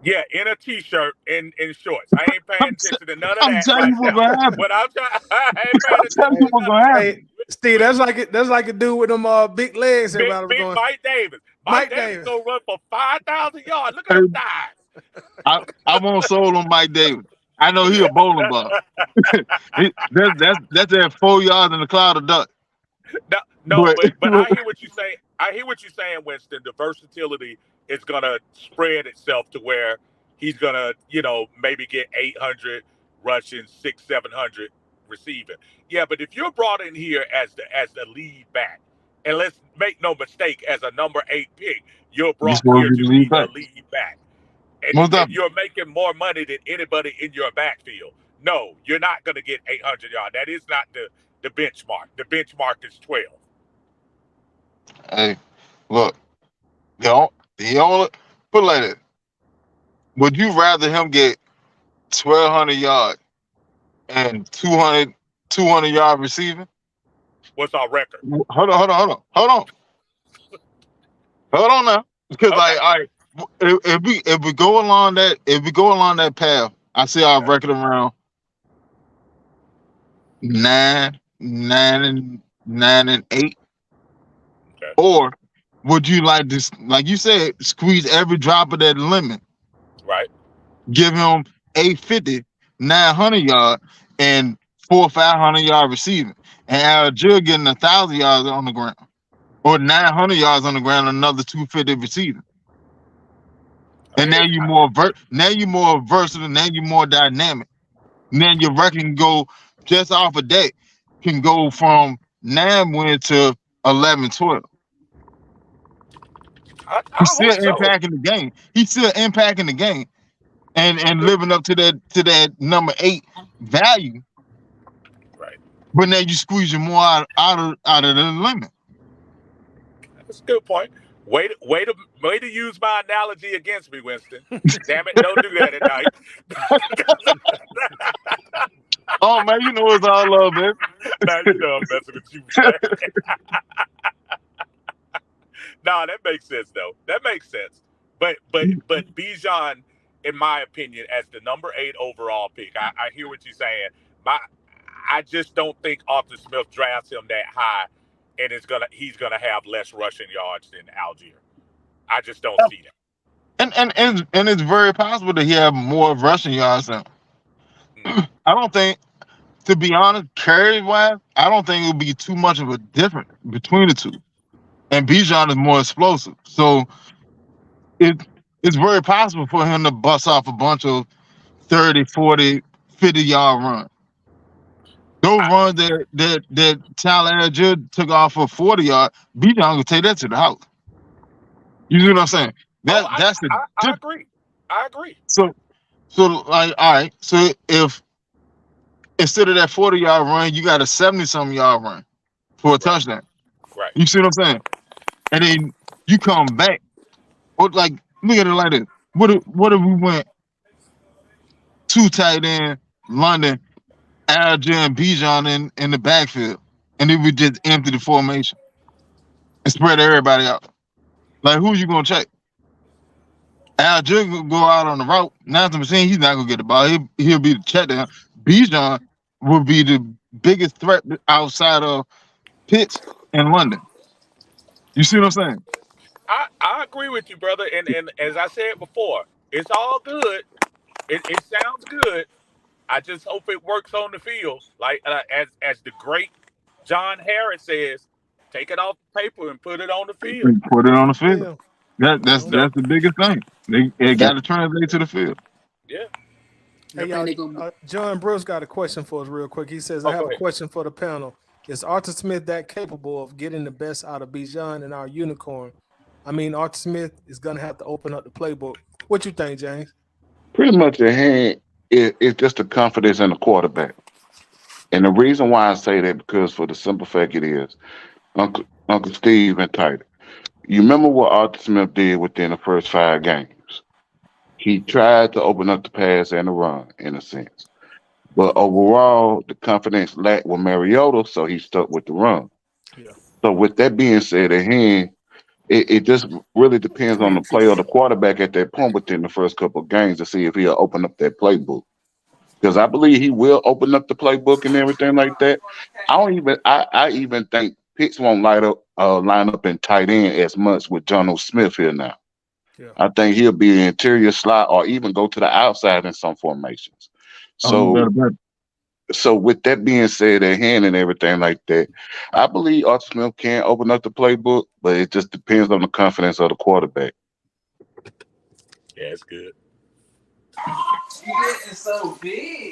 yeah, in a t-shirt and in shorts. I ain't
I'm,
paying
t-
attention to none of
I'm
that
telling you
right
what's
now.
gonna happen.
When I'm trying, I ain't paying
I'm telling
attention
you
to
what's
none of
gonna
that.
happen.
hey, Steve, that's like a dude with them big legs. Everybody was
Big
going.
Mike Davis. Mike
Mike
Davis
Davis.
gonna run for 5,000 yards. Look at
Hey,
them thighs.
I won't sold on Mike Davis. I know he a bowling ball. That's at 4 yards in the cloud of dust.
No,
But
but I hear what you say. I hear what you're saying, Winston. The versatility is gonna spread itself to where he's gonna, maybe get 800 rushing, 700 receiving. Yeah, but if you're brought in here as the lead back, and let's make no mistake, as a number 8 pick, you're
you
brought
supposed
here
to be
to
the lead
be the
back.
lead back, and
Most
and
definitely.
you're making more money than anybody in your backfield. No, you're not gonna get 800 yards. That is not the benchmark. The benchmark is 12.
Hey, look, the only put it like this. Would you rather him get 1,200 yards and 200 yard receiving?
What's our record?
Hold on now. Because
Okay.
all right, if we go along that path, I see our
Okay.
record around 9, 9 and 8.
Okay.
Or would you like this, like you said, squeeze every drop of that lemon,
Right.
give him 850, 900 yard, and 400 or 500 yard receiving, and Algier getting 1,000 yards on the ground, or 900 yards on the ground, another 250 receiving.
I
And now
hear.
you're more versatile. Now you're more dynamic. Now your record can go just off a day, can go from 9 win to 11, 12.
I
He's still
hope so.
impacting the game. He's still impacting the game and living up to that number 8 value.
Right.
But now you squeezing more out of the limit.
That's a good point. Way to use my analogy against me, Winston. Damn it! Don't do that at night.
Oh man, you know it's all love, man.
Now you know I'm messing with you, man. No, that makes sense though. That makes sense. But Bijan, in my opinion, as the number 8 overall pick, I hear what you're saying. My I just don't think Arthur Smith drafts him that high and he's gonna have less rushing yards than Algier. I just don't see that.
And it's very possible that he have more rushing yards than.
Mm.
I don't think, to be honest, carry wise, I don't think it would be too much of a difference between the two. And Bijan is more explosive, so it it's very possible for him to bust off a bunch of 30, 40, 50 yard runs. Those
I,
runs that Tyler Algier took off for 40 yard, Bijan could take that to the house. You see what I'm saying?
oh,
That's the
I
difference.
agree. I agree.
So like, all right. So if instead of that 40 yard run, you got a 70-something yard run for a
Right.
touchdown.
Right.
You see what I'm saying? And then you come back. What, like, look at it like this. What if we went two tight end, London, Algier and Bijan in the backfield, and then we just empty the formation and spread everybody out? Like, who you gonna check? Algier gonna go out on the route. 9% he's not gonna get the ball. He'll be the check down. Bijan will be the biggest threat outside of Pitts and London. You see what I'm saying?
I agree with you, brother. And as I said before, it's all good. It sounds good. I just hope it works on the field. Like as the great John Harris says, take it off the paper and put it on the field.
Put it on the field.
Yeah.
That's
No.
So
the biggest thing. It got to translate to the field.
yeah.
Hey,
I
y'all,
think they're gonna.
John Bruce got a question for us real quick. He says, I
Oh,
have
go
a
ahead.
question for the panel. Is Arthur Smith that capable of getting the best out of Bijan and our unicorn? I mean, Arthur Smith is going to have to open up the playbook. What you think, James?
Pretty much the hand it's just the confidence in the quarterback. And the reason why I say that because for the simple fact it is Uncle Steve entitled. You remember what Arthur Smith did within the first 5 games? He tried to open up the pass and the run in a sense. But overall, the confidence lacked with Mariota, so he stuck with the run.
Yeah.
So with that being said, it just really depends on the play of the quarterback at that point within the first couple of games to see if he'll open up that playbook. Because I believe he will open up the playbook and everything like that. I even think Pitts won't line up in tight end as much with John O. Smith here now.
Yeah.
I think he'll be an interior slot or even go to the outside in some formations.
Oh, you better
So
bet.
so with that being said, at hand and everything like that, I believe Arthur Smith can open up the playbook, but it just depends on the confidence of the quarterback.
Yeah, it's good.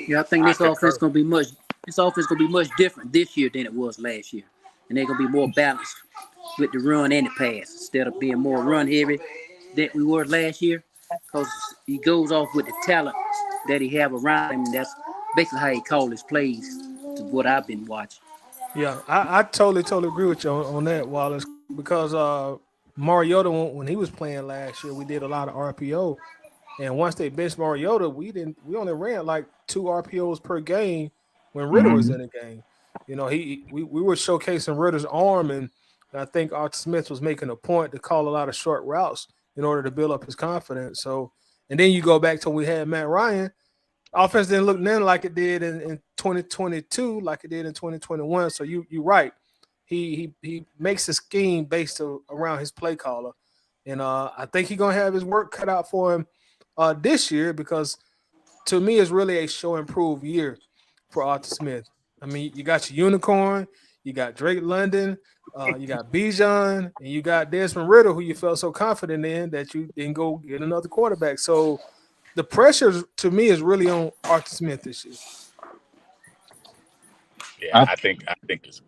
Yeah, I think
I
this offense
concur.
gonna be much. This offense gonna be much different this year than it was last year, and they're gonna be more balanced with the run and the pass instead of being more run heavy that we were last year. Because he goes off with the talent that he have around him. And that's basically how he called his plays. To what I've been watching.
Yeah, I totally agree with you on that, Wallace, because Mariota, when he was playing last year, we did a lot of RPO. And once they benched Mariota, we only ran like 2 RPOs per game when Ritter was
Mhm.
in the game. You know, we were showcasing Ritter's arm, and I think Arthur Smith was making a point to call a lot of short routes in order to build up his confidence. So, and then you go back to when we had Matt Ryan. Offense didn't look nothing like it did in 2022, like it did in 2021. So you're right. He makes a scheme based around his play caller, and I think he's gonna have his work cut out for him this year because to me it's really a show improved year for Arthur Smith. I mean, you got your unicorn, you got Drake London, you got Bijan, and you got Desmond Ritter, who you felt so confident in that you didn't go get another quarterback. So the pressure to me is really on Arthur Smith this year.
Yeah,
I,
I think it's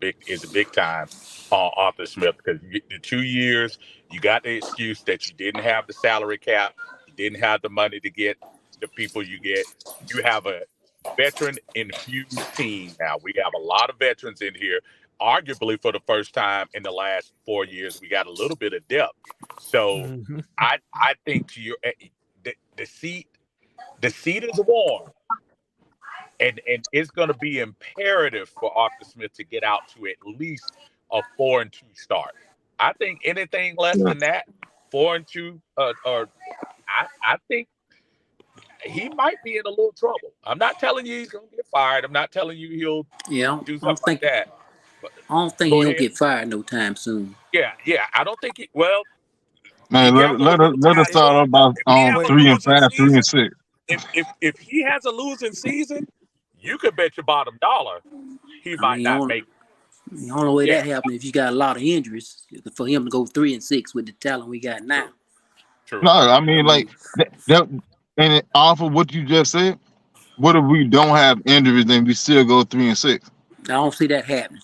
a big time on Arthur Smith because the 2 years you got the excuse that you didn't have the salary cap, you didn't have the money to get the people you get. You have a veteran infused team now. We have a lot of veterans in here. Arguably for the first time in the last 4 years, we got a little bit of depth. So
Mm-hmm.
I think to your the seat is warm. And it's going to be imperative for Arthur Smith to get out to at least a 4-2 start. I think anything less
yeah.
than that, 4-2, or I think he might be in a little trouble. I'm not telling you he's going to get fired. I'm not telling you he'll
Yeah,
do
I'm
something like
thinking.
that.
don't think
Go
he'll
ahead.
get fired no time soon.
Yeah. I don't think well, be
Man,
careful with who
let us
hires
start
him.
off about
If he has a
Wait,
3-5,
losing
3 and
season,
6.
if he has a losing season, you could bet your bottom dollar he
I
might
mean,
not make it.
the only way
Yeah,
that happens if you got a lot of injuries for him to go 3-6 with the talent we got now.
true, true.
No, I
I
mean
mean,
like that and off of what you just said, what if we don't have injuries and we still go 3 and 6?
I don't see that happening.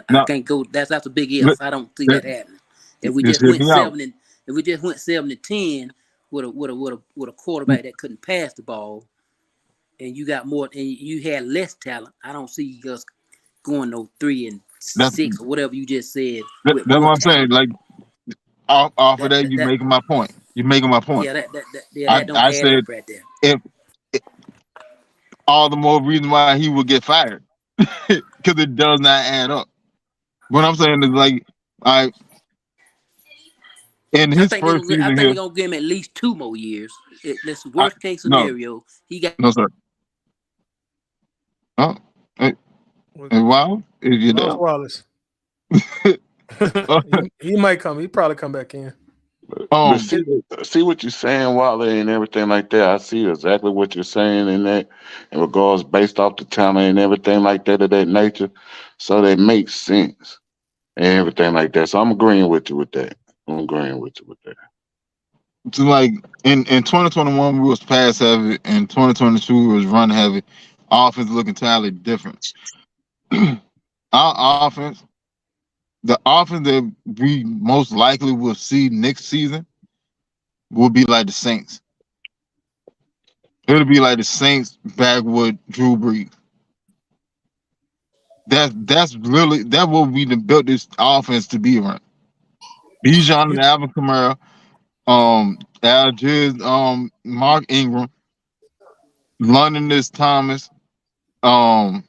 I
Now,
can't go. That's a big
let,
if. I don't see
let-
that happening. If we
just
just
hear
went
me out.
7-10 with a quarterback that couldn't pass the ball, and you got more, and you had less talent, I don't see us going no 3 and
That's
6 or whatever you just said with
that's
more
what I'm saying.
talent.
Like off of
That
that,
that,
you
that
making my point. You're making my point.
yeah,
I
that don't
I
add
said
up right there.
if all the more reason why he would get fired because it does not add up. What I'm saying is like I in
I
his
think they're
first
gonna. I
season
think
here.
they're gonna give him at least 2 more years. That's
I,
worst case
no,
scenario. He got.
no sir. Oh, hey,
we
hey, wow, is you
lost
there?
Wallace. he might come. He probably come back in.
um, um, but see see what you're saying, Wale, and everything like that. I see exactly what you're saying in that, in regards based off the talent and everything like that of that nature. So that makes sense and everything like that. So I'm agreeing with you with that. I'm agreeing with you with that. So like in 2021 we was pass heavy, in 2022 we was run heavy. Offense look entirely different. Our offense, the offense that we most likely will see next season will be like the Saints. It'll be like the Saints back with Drew Brees. That's really that what we done built this offense to be around. Bijan
You
and Alvin Kamara, Algiers, Mark Ingram, London is Thomas, um,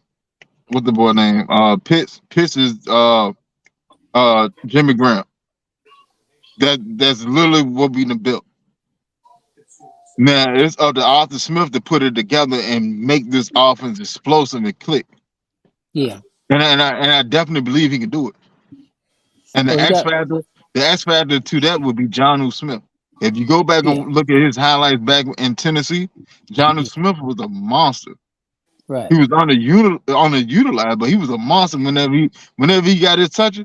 what the boy name? Pitts is Jimmy Graham. That's literally what we done built. Now it's up to Arthur Smith to put it together and make this offense explosive and click.
Yeah.
And I definitely believe he can do it. And
Well,
the X factor to that would be Johnu Smith. If you go back
yeah.
and look at his highlights back in Tennessee, Johnu
Yeah.
Smith was a monster.
Right.
He was underutilized, but he was a monster whenever he got his touches,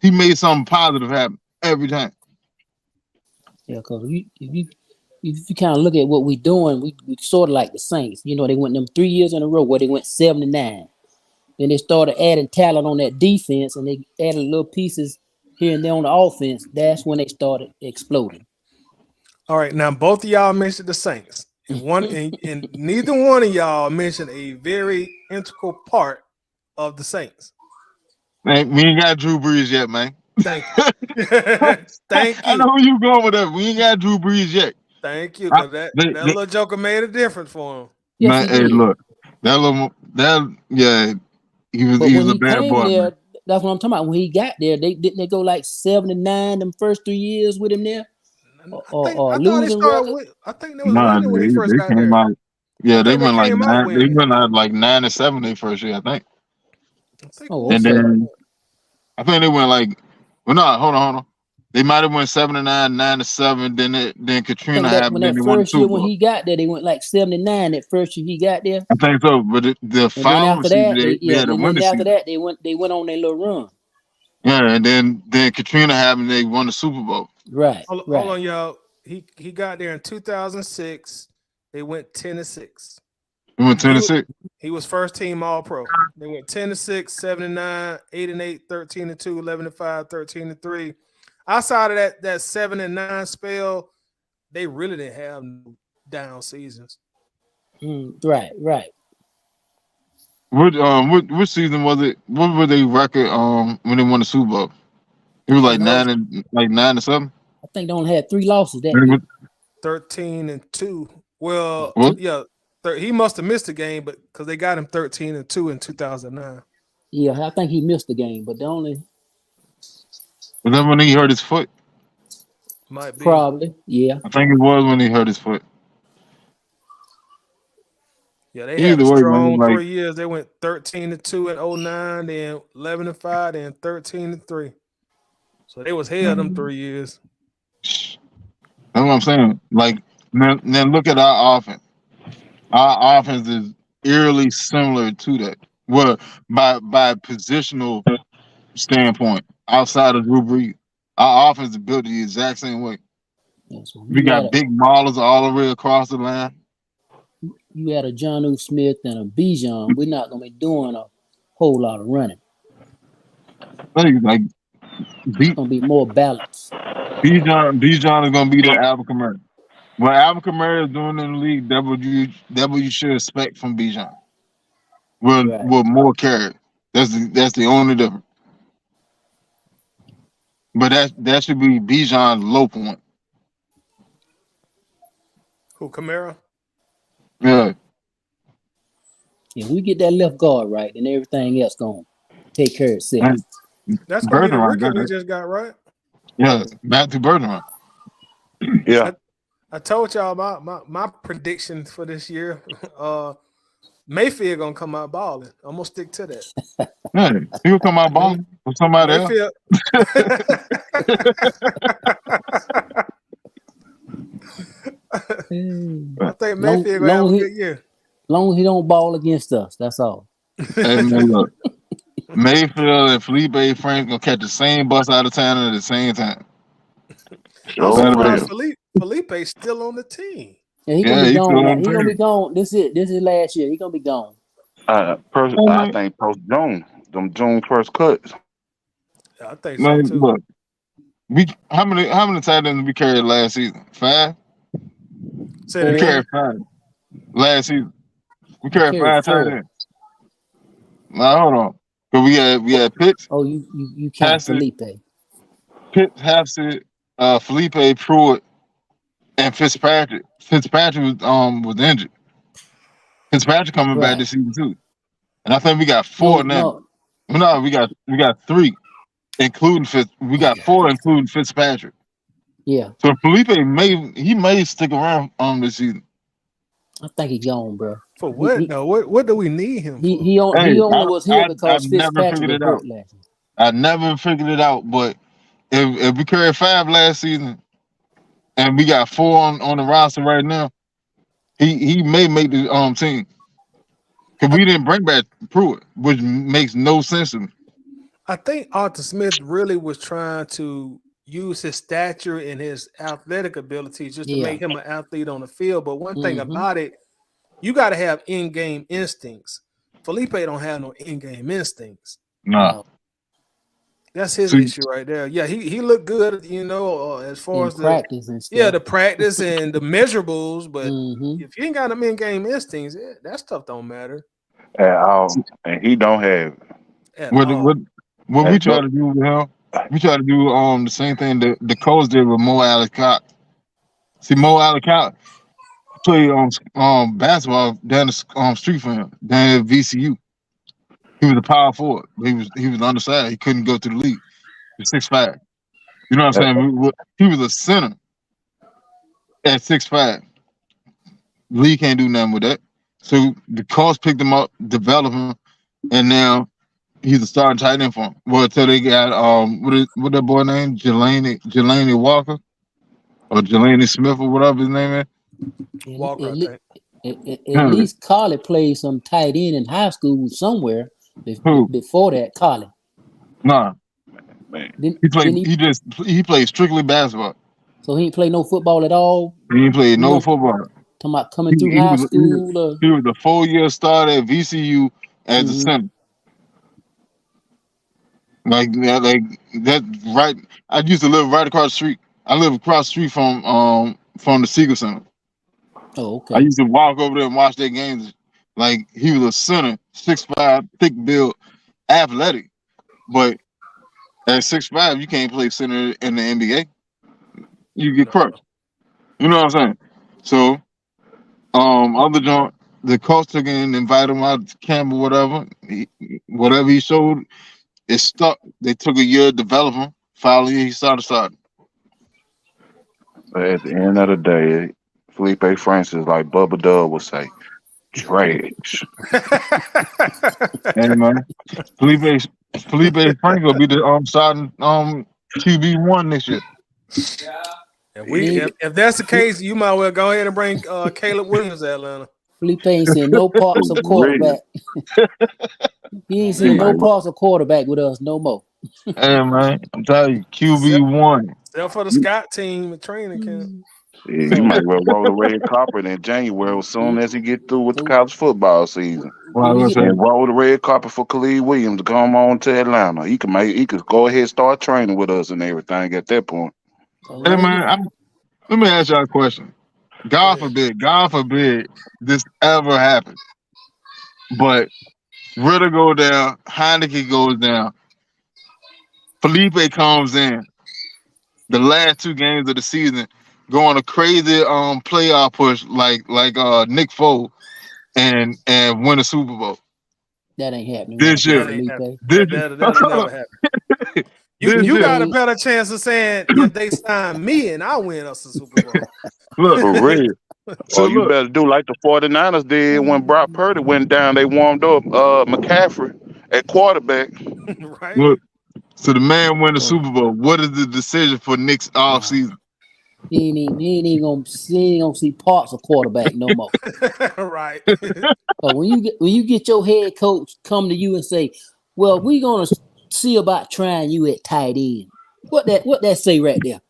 he made something positive happen every time.
Yeah. Because if you kind of look at what we're doing, we sort of like the Saints. You know, they went them 3 years in a row where they went 7-9. Then they started adding talent on that defense, and they added little pieces here and there on the offense. That's when they started exploding.
all right? Now both of y'all mentioned the Saints, and neither one of y'all mentioned a very integral part of the Saints.
Man, we ain't got Drew Brees yet, man.
Thank you. Thank
I
you.
know who you going with that. We ain't got Drew Brees yet.
Thank you.
I,
Because that
they,
that
they,
little joker made a difference for him.
Yes,
man,
he
hey,
did.
look, that yeah,
But
he
when
was a
he
bad
came
boy, man.
there, that's what I'm talking about. When he got there, they didn't they go like 7-9 them first 3 years with him there, or
I thought they
losing
started
record.
with. I think they was
Nah,
winning when he first
they
got
came
there.
out.
I
Yeah, they
think they
went like
came out
nine. They
winning.
went out like 9-7 their first year, I think.
I think it
Oh,
was
And
okay.
something like
then
that.
I think they went like, well, no, hold on. They might have went 7-9, 9-7. Then
I
Katrina
think that when
happened. Then
that
they won the
first year
Super
when
Bowl.
he got there, they went like 7-9 that first year he got there.
I think so. But the
And then
following
after
season,
that,
they had a
and then
winning
after
season.
that they went on their little run.
Yeah, and then Katrina happened. They won the Super Bowl.
Right,
Hold
right.
on, y'all. He got there in 2006. They went 10-6.
They went
He
10 and
was
6.
he was first team All Pro. They went 10-6, 7-9, 8-8, 13-2, 11-5, 13-3. Outside of that 7-9 spell, they really didn't have no down seasons.
Right.
Which season was it? What were they record when they won the Super Bowl? It was
I
like
think they,
That
9-7.
I think they only had 3 losses that
And it
year.
was,
13-2. Well,
what?
yeah, he must have missed the game, but because they got him 13-2 in 2009.
Yeah, I think he missed the game, but the only
Was that when he hurt his foot?
Might be.
probably, yeah.
I think it was when he hurt his foot.
Yeah, they had a
Either way, man,
strong
like
3 years. They went 13-2 in '09, then 11-5, then 13-3. So they was held them
man,
3 years.
that's what I'm saying. Like then look at our offense. Our offense is eerily similar to that. Well, by positional standpoint, outside of Drew Brees, our offense is built the exact same way.
Yeah, so
We got big maulers all the way across the line.
you had a John Smith and a Bijan, we're not gonna be doing a whole lot of running.
Like
It's
B,
gonna be more balanced.
Bijan is gonna be the Alvin Kamara. What Alvin Kamara is doing in the league, that what you should expect from Bijan.
Right.
With more carries. That's the only difference. But that should be Bijan's low point.
Who, Kamara?
Yeah.
If we get that left guard right, then everything else gonna take care of itself.
And
That's gonna be the
Bergeron
rookie
got
we
that.
just got, right?
Yeah, Matthew Bergeron. Yeah.
I told y'all my prediction for this year. Mayfield gonna come out balling. I'm gonna stick to that.
Yeah. He'll come out balling with somebody else.
Mayfield. I think Mayfield gonna have a good year.
Long as he don't ball against us, that's all.
Hey, man, look. Mayfield and Felipe Franks gonna catch the same bus out of town at the same time.
I'm
That'll be
surprised
it.
Felipe's still on the team.
Yeah, he gonna be gone. He gonna be gone. This is last year. He gonna be gone.
I
think
post June, them June first cuts.
Yeah, I think so too.
Look, how many tight ends we carried last season? 5?
We
carried 5 last season. We carried 5 tight ends. Now hold on, because we had Pitts.
Oh, you count Felipe.
Pitts, Hassett, Felipe, Pruitt, and Fitzpatrick. Fitzpatrick was injured. Fitzpatrick coming back this season too, and I think we got 4 now. No, we got 3, including We got 4, including Fitzpatrick.
Yeah.
So Felipe may stick around this season.
I think he's gone, bro.
For what? No, what do we need him for?
He only was here because Fitzpatrick was hurt last year.
I never figured it out, but if we carried 5 last season and we got 4 on the roster right now, he may make the team. Because we didn't bring back Pruitt, which makes no sense to me.
I think Arthur Smith really was trying to use his stature and his athletic abilities just to make him an athlete on the field. But one thing about it, you got to have in-game instincts. Felipe don't have no in-game instincts.
No.
That's his issue right there. Yeah, he looked good, as far as
practice and stuff.
Yeah, the practice and the measurables. But if you ain't got them in-game instincts, that stuff don't matter
at all. And he don't have it. What we try to do with him, we try to do the same thing the Colts did with Mo Alley-Cox. See, Mo Alley-Cox played basketball down the street from him, down at VCU. He was a power forward. He was on the side. He couldn't go to the league. He was 6'5". You know what I'm saying? He was a center at 6'5". The league can't do nothing with that. So the Colts picked him up, developed him, and now he's a starting tight end for him. Well, until they got what that boy name? Jelani Walker or Jelani Smith or whatever his name is.
Walker,
at least Collie played some tight end in high school somewhere. Before that, Collie.
Nah, man. He played strictly basketball.
So he didn't play no football at all.
He didn't play no football.
Talking about coming through high school.
He was a 4-year starter at VCU as a center. Like that, right? I used to live right across the street. I live across the street from the Siegel Center.
Oh, okay.
I used to walk over there and watch their games. Like he was a center, 6'5", thick build, athletic. But at 6'5", you can't play center in the NBA. You get crushed. You know what I'm saying? So, other joint, the coach took in and invited him out to camp or whatever. Whatever he showed, it stuck. They took a year to develop him. Finally, he started.
But at the end of the day, Felipe Francis, like Bubba Dub would say,
Trash.
Hey man, Felipe Frank will be the starting QB1 this year.
If that's the case, you might well go ahead and bring Caleb Williams to Atlanta.
Felipe ain't seen no parts of quarterback. He ain't seen no parts of quarterback with us no more.
Hey man, I'm telling you, QB1.
Except for the Scott team at training camp.
Yeah, you might well roll the red carpet in January as soon as he get through with the college football season. And roll the red carpet for Khalid Williams to come on to Atlanta. He could go ahead and start training with us and everything at that point.
Hey man, let me ask y'all a question. God forbid this ever happens. But Ritter go down, Heineke goes down, Felipe comes in. The last 2 games of the season, go on a crazy playoff push like Nick Foles and win a Super Bowl.
That ain't happening.
This year.
That'll never happen. You got a better chance of saying if they sign me and I win us a Super Bowl.
Look,
for real. So you better do like the 49ers did when Brock Purdy went down. They warmed up McCaffrey at quarterback.
Right.
Look, so the man win the Super Bowl. What is the decision for Nick's off season?
He ain't gonna see parts of quarterback no more.
Right.
But when you get your head coach come to you and say, "Well, we're gonna see about trying you at tight end," what that say right there?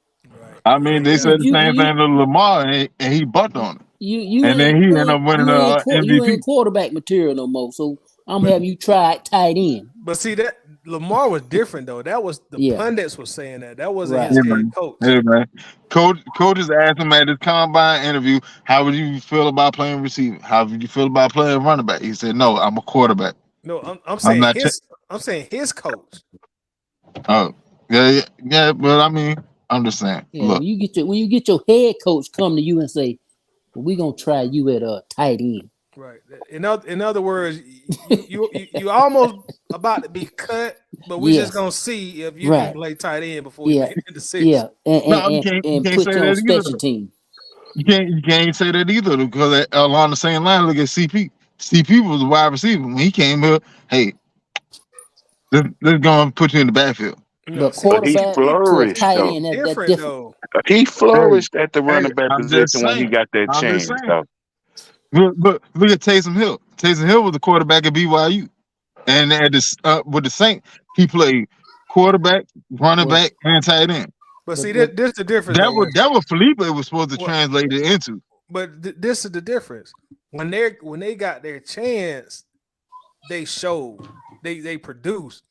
I mean, they said the same thing to Lamar, and he bucked on it.
You
then he ended up winning MVP.
You ain't quarterback material no more. So I'm having you try tight end.
But see that Lamar was different though. That was the pundits were saying that. That wasn't his head coach.
Yeah, man. Coaches asked him at his combine interview, "How would you feel about playing receiver? How would you feel about playing running back?" He said, "No, I'm a quarterback."
No, I'm saying his coach.
Oh, yeah. But I mean, I'm just saying.
Yeah,
look,
when you get your head coach come to you and say, well, "We're gonna try you at a tight end."
Right. In other words, you almost about to be cut, but we're just gonna see if you can play tight end before you make the decision.
Yeah, and put you on special team.
You can't say that either because along the same line, look at CP. CP was a wide receiver when he came here. Hey, let's go and put you in the backfield.
But quarterback to tight end, that's different.
He flourished at the running back position when he got that chance.
But look at Taysom Hill. Taysom Hill was the quarterback at BYU, and with the Saints, he played quarterback, running back, and tight end.
But see, this the difference.
That what Felipe was supposed to translate it into.
But this is the difference. When they got their chance, they showed, they produced.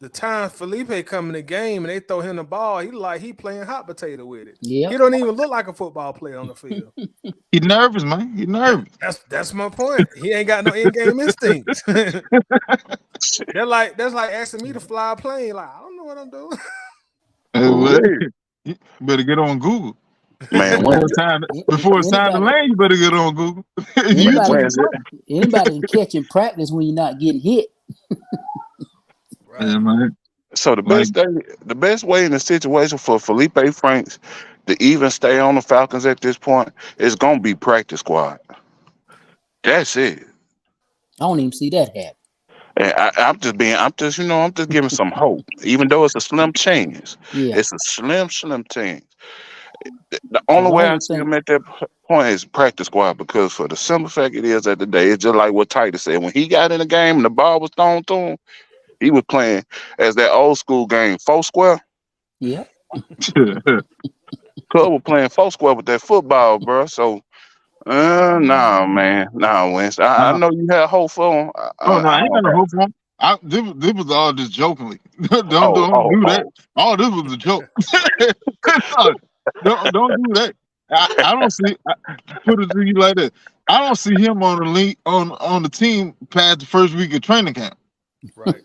The time Felipe come in the game and they throw him the ball, he playing hot potato with it.
Yeah,
he don't even look like a football player on the field.
He nervous, man. He nervous.
That's my point. He ain't got no in-game instincts. That's like asking me to fly a plane. Like, I don't know what I'm doing.
You better get on Google.
Man,
before it's time to land, you better get on Google.
Anybody can catch in practice when you're not getting hit.
Right.
Yeah, man.
So the best way in the situation for Felipe Franks to even stay on the Falcons at this point is gonna be practice squad. That's it.
I don't even see that happen.
And I'm just giving some hope, even though it's a slim chance.
Yeah.
It's a slim chance. The only way I see him at that point is practice squad, because for the simple fact it is at the day, it's just like what Titus said. When he got in the game and the ball was thrown to him, he was playing as that old school game, 4 square.
Yeah.
Cub was playing 4 square with that football, bro. So, nah, man. Nah, Winston. I know you had hope for him.
I ain't got no hope for him. This was all just jokingly. Don't do that. All this was a joke. Don't do that. I don't see. Put it to you like that. I don't see him on the league on the team past the first week of training camp.
Right.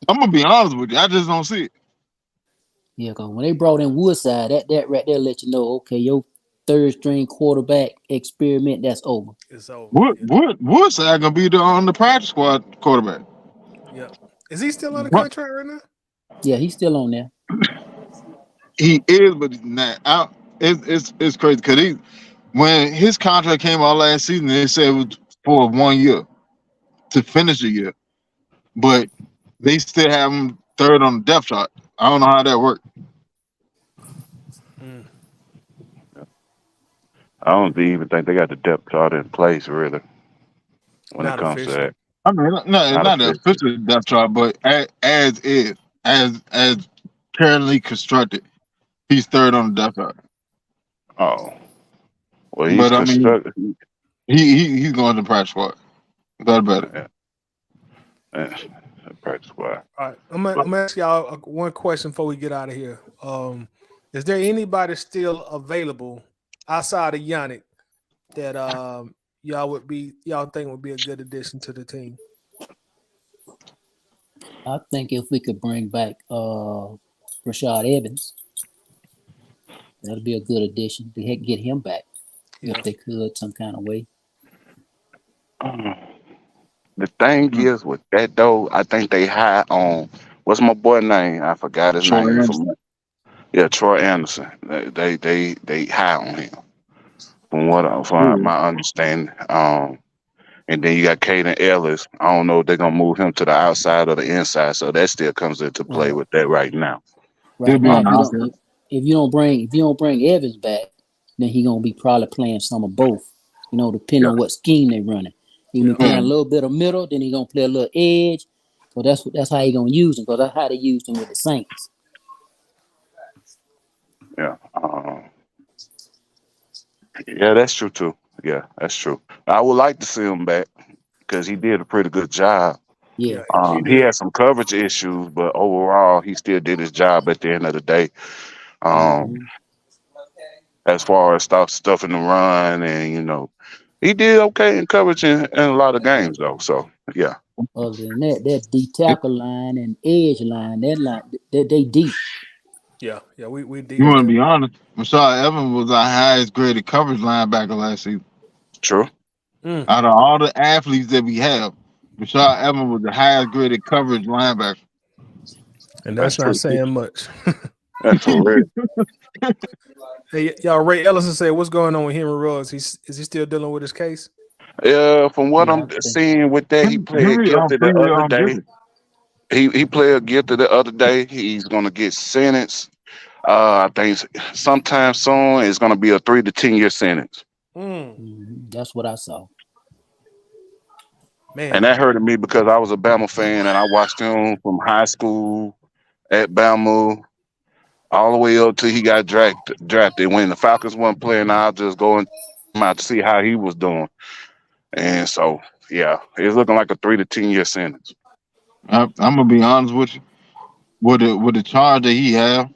I'm gonna be honest with you. I just don't see it.
Yeah, because when they brought in Woodside, that right there let you know, okay, your third string quarterback experiment, that's over.
It's over.
Woodside gonna be on the practice squad quarterback.
Yeah. Is he still on the contract right now?
Yeah, he's still on there.
He is, but he's not. It's crazy because when his contract came out last season, they said it was for 1 year to finish the year, but they still have him third on the depth chart. I don't know how that worked.
Mm.
I don't even think they got the depth chart in place really when it
Not
comes to
officially.
that.
I mean, no, it's
Not
not the
official.
official depth chart, but as is, as currently constructed, he's third on the depth chart.
Oh, well, he's
But I mean,
constructed.
he's going to the practice squad without a better.
Yeah, yeah, practice squad.
All right, I'm gonna ask y'all one question before we get out of here. Is there anybody still available outside of Yannick that y'all think would be a good addition to the team?
I think if we could bring back Rashad Evans, that'd be a good addition to get him back
Yeah.
if they could some kind of way.
The thing is with that though, I think they high on what's my boy name? I forgot his
Troy
name.
Anderson.
Troy Anderson. They high on him from
Yeah.
my understanding. And then you got Caden Ellis. I don't know if they're gonna move him to the outside or the inside, so that still comes into play
Well,
with that right now.
He'll
right
be
now,
on the outside.
if you don't bring Evans back, then he gonna be probably playing some of both. Depending
Yeah,
on what scheme they running. He gonna
Yeah.
be playing
Yeah.
a little bit of middle, then he gonna play a little edge. So that's how he gonna use him because that's how they used him with the Saints.
yeah. Yeah, that's true too. Yeah, that's true. I would like to see him back because he did a pretty good job.
Yeah.
Yeah, he
He
did.
had some coverage issues, but overall, he still did his job at the end of the day. Um,
Mm-hmm.
as far as stuff in the run, and he did okay in coverage in a lot of games though. So yeah,
Other than that D tackle line and edge line, that line they deep.
Yeah, we
You
deep
want to
there.
be honest? Rashad Evans was our highest graded coverage linebacker last season.
true.
Mm.
Out of all the athletes that we have, Rashad Evans was the highest graded coverage linebacker.
And
That's
that's not
true too.
saying much.
That's for real.
Hey, y'all, Ray Ellison said, "What's going on with Henry Ruggs? Is he still dealing with his case?"
From what
Yeah,
I'm
I think so.
seeing with that, he pled
Henry on
guilty the
3 year
other
on
day.
visit.
He pled guilty the other day. He's gonna get sentenced. I think sometime soon it's gonna be a 3 to 10 year sentence.
Mm.
That's what I saw.
And
Man,
that hurted me because I was a Bama fan and I watched him from high school at Bama all the way up till he got drafted. When the Falcons weren't playing, I'll just go and him out to see how he was doing. And so, yeah, it's looking like a 3 to 10 year sentence.
I'm gonna be honest with you. With the charge that he have,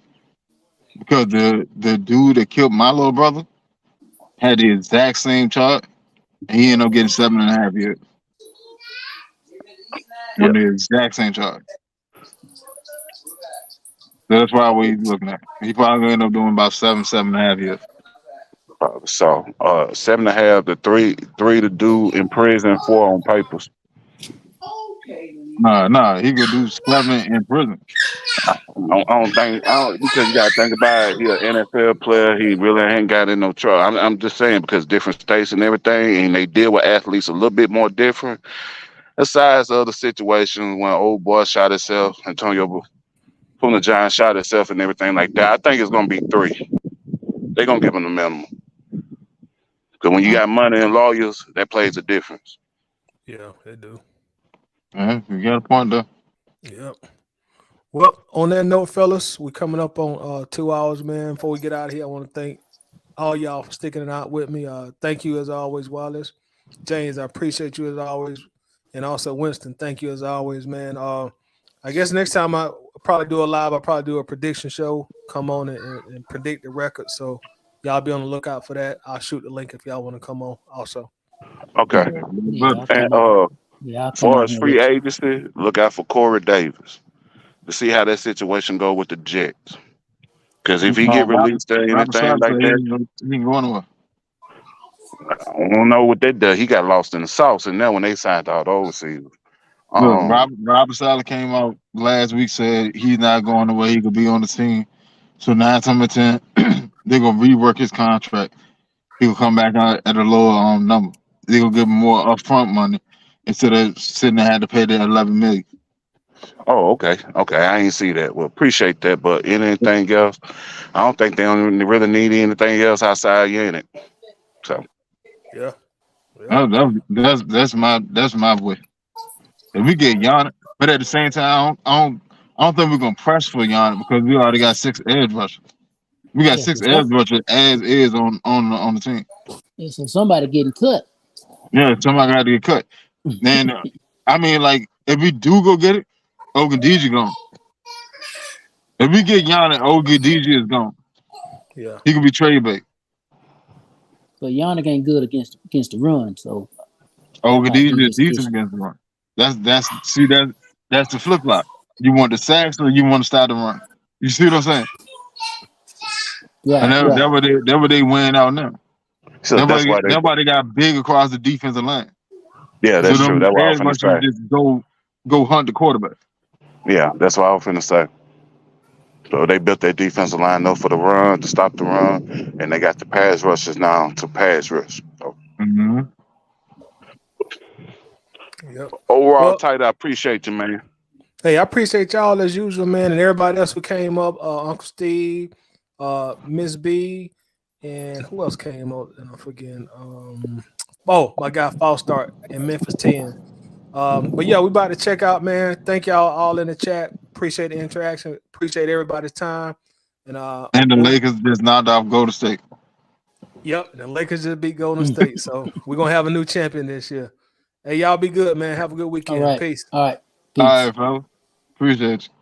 because the dude that killed my little brother had the exact same charge, and he ended up getting 7.5 years
Yeah,
on the exact same charge. So that's why we're looking at. He probably gonna end up doing about 7.5 years.
probably. So 7.5 to three to do in prison, 4 on papers.
Nah, he could do 7 in prison.
I don't think because you got to think about it. He an NFL player. He really ain't got in no trouble. I'm just saying because different states and everything, and they deal with athletes a little bit more different. Besides other situations when old boy shot himself, Antonio from the Giants shot himself and everything like that. I think it's gonna be 3. They're gonna give him the minimum because when you got money and lawyers, that plays a difference.
yeah, they do.
You got a point there.
Yep. Well, on that note, fellas, we're coming up on 2 hours, man. Before we get out of here, I want to thank all y'all for sticking it out with me. Thank you as always, Wallace. James, I appreciate you as always. And also Winston, thank you as always, man. I guess next time I probably do a live, I'll probably do a prediction show. Come on and predict the record. So y'all be on the lookout for that. I'll shoot the link if y'all want to come on also.
Okay.
Yeah,
But
I'll
And
come on. Yeah, I'll
as
come
far
on
as
here
free
with you.
agency, look out for Corey Davis to see how that situation go with the Jets. Because if he get released or
Robert
anything
Sala
like
said
that,
he ain't going nowhere.
I don't know what that does. He got lost in the sauce, and then when they signed all the overseas,
Look,
um,
Robert Sala came out last week said he's not going away. He could be on the team. So 9 times out of 10, they're gonna rework his contract. He'll come back out at a lower number. they gonna give them more upfront money instead of sitting there had to pay the $11 million.
Oh, okay. Okay. I ain't see that. Well, appreciate that. But anything else, I don't think they don't really need anything else outside Yannick. So
Yeah. Yeah.
That's my boy. If we get Giannis, but at the same time, I don't think we're gonna press for Giannis because we already got 6 edge rushers. We got
Yeah,
6 edge rushers as is on the team.
yeah, so somebody getting cut.
Yeah, somebody got to get cut. Then I mean, like if we do go get it, Ogundiji gone. If we get Giannis, Ogundiji is gone.
Yeah.
He could be trade bait.
But Yannick ain't good against the run, so that might be
Ogundiji is
his
decent
issue.
against the run. That's the flip flop. You want the sacks or you want to start the run. You see what I'm saying? And
Right, right.
that what they win out now.
so that's why they.
Nobody got big across the defensive line.
Yeah,
So
that's true.
them
That's what I was
edge
finna
rushers
say.
just go hunt the quarterback.
Yeah, that's what I was finna say. So they built their defensive line up for the run to stop the run, and they got the pass rushers now to pass rush. So
Mm-hmm.
Yep.
overall,
Well,
tight. I appreciate you, man.
hey, I appreciate y'all as usual, man, and everybody else who came up. Uncle Steve, Miss B, and who else came up? And I'm forgetting. Oh, my guy Falstart in Memphis 10. But yeah, we about to check out, man. Thank y'all all in the chat. Appreciate the interaction. Appreciate everybody's time. And
And the Lakers just knocked off Golden State.
yep, the Lakers just beat Golden State. So we're gonna have a new champion this year. Hey, y'all be good, man. Have a good
All
weekend.
right.
Peace.
All right.
All
Peace.
right, fellas. Appreciate you.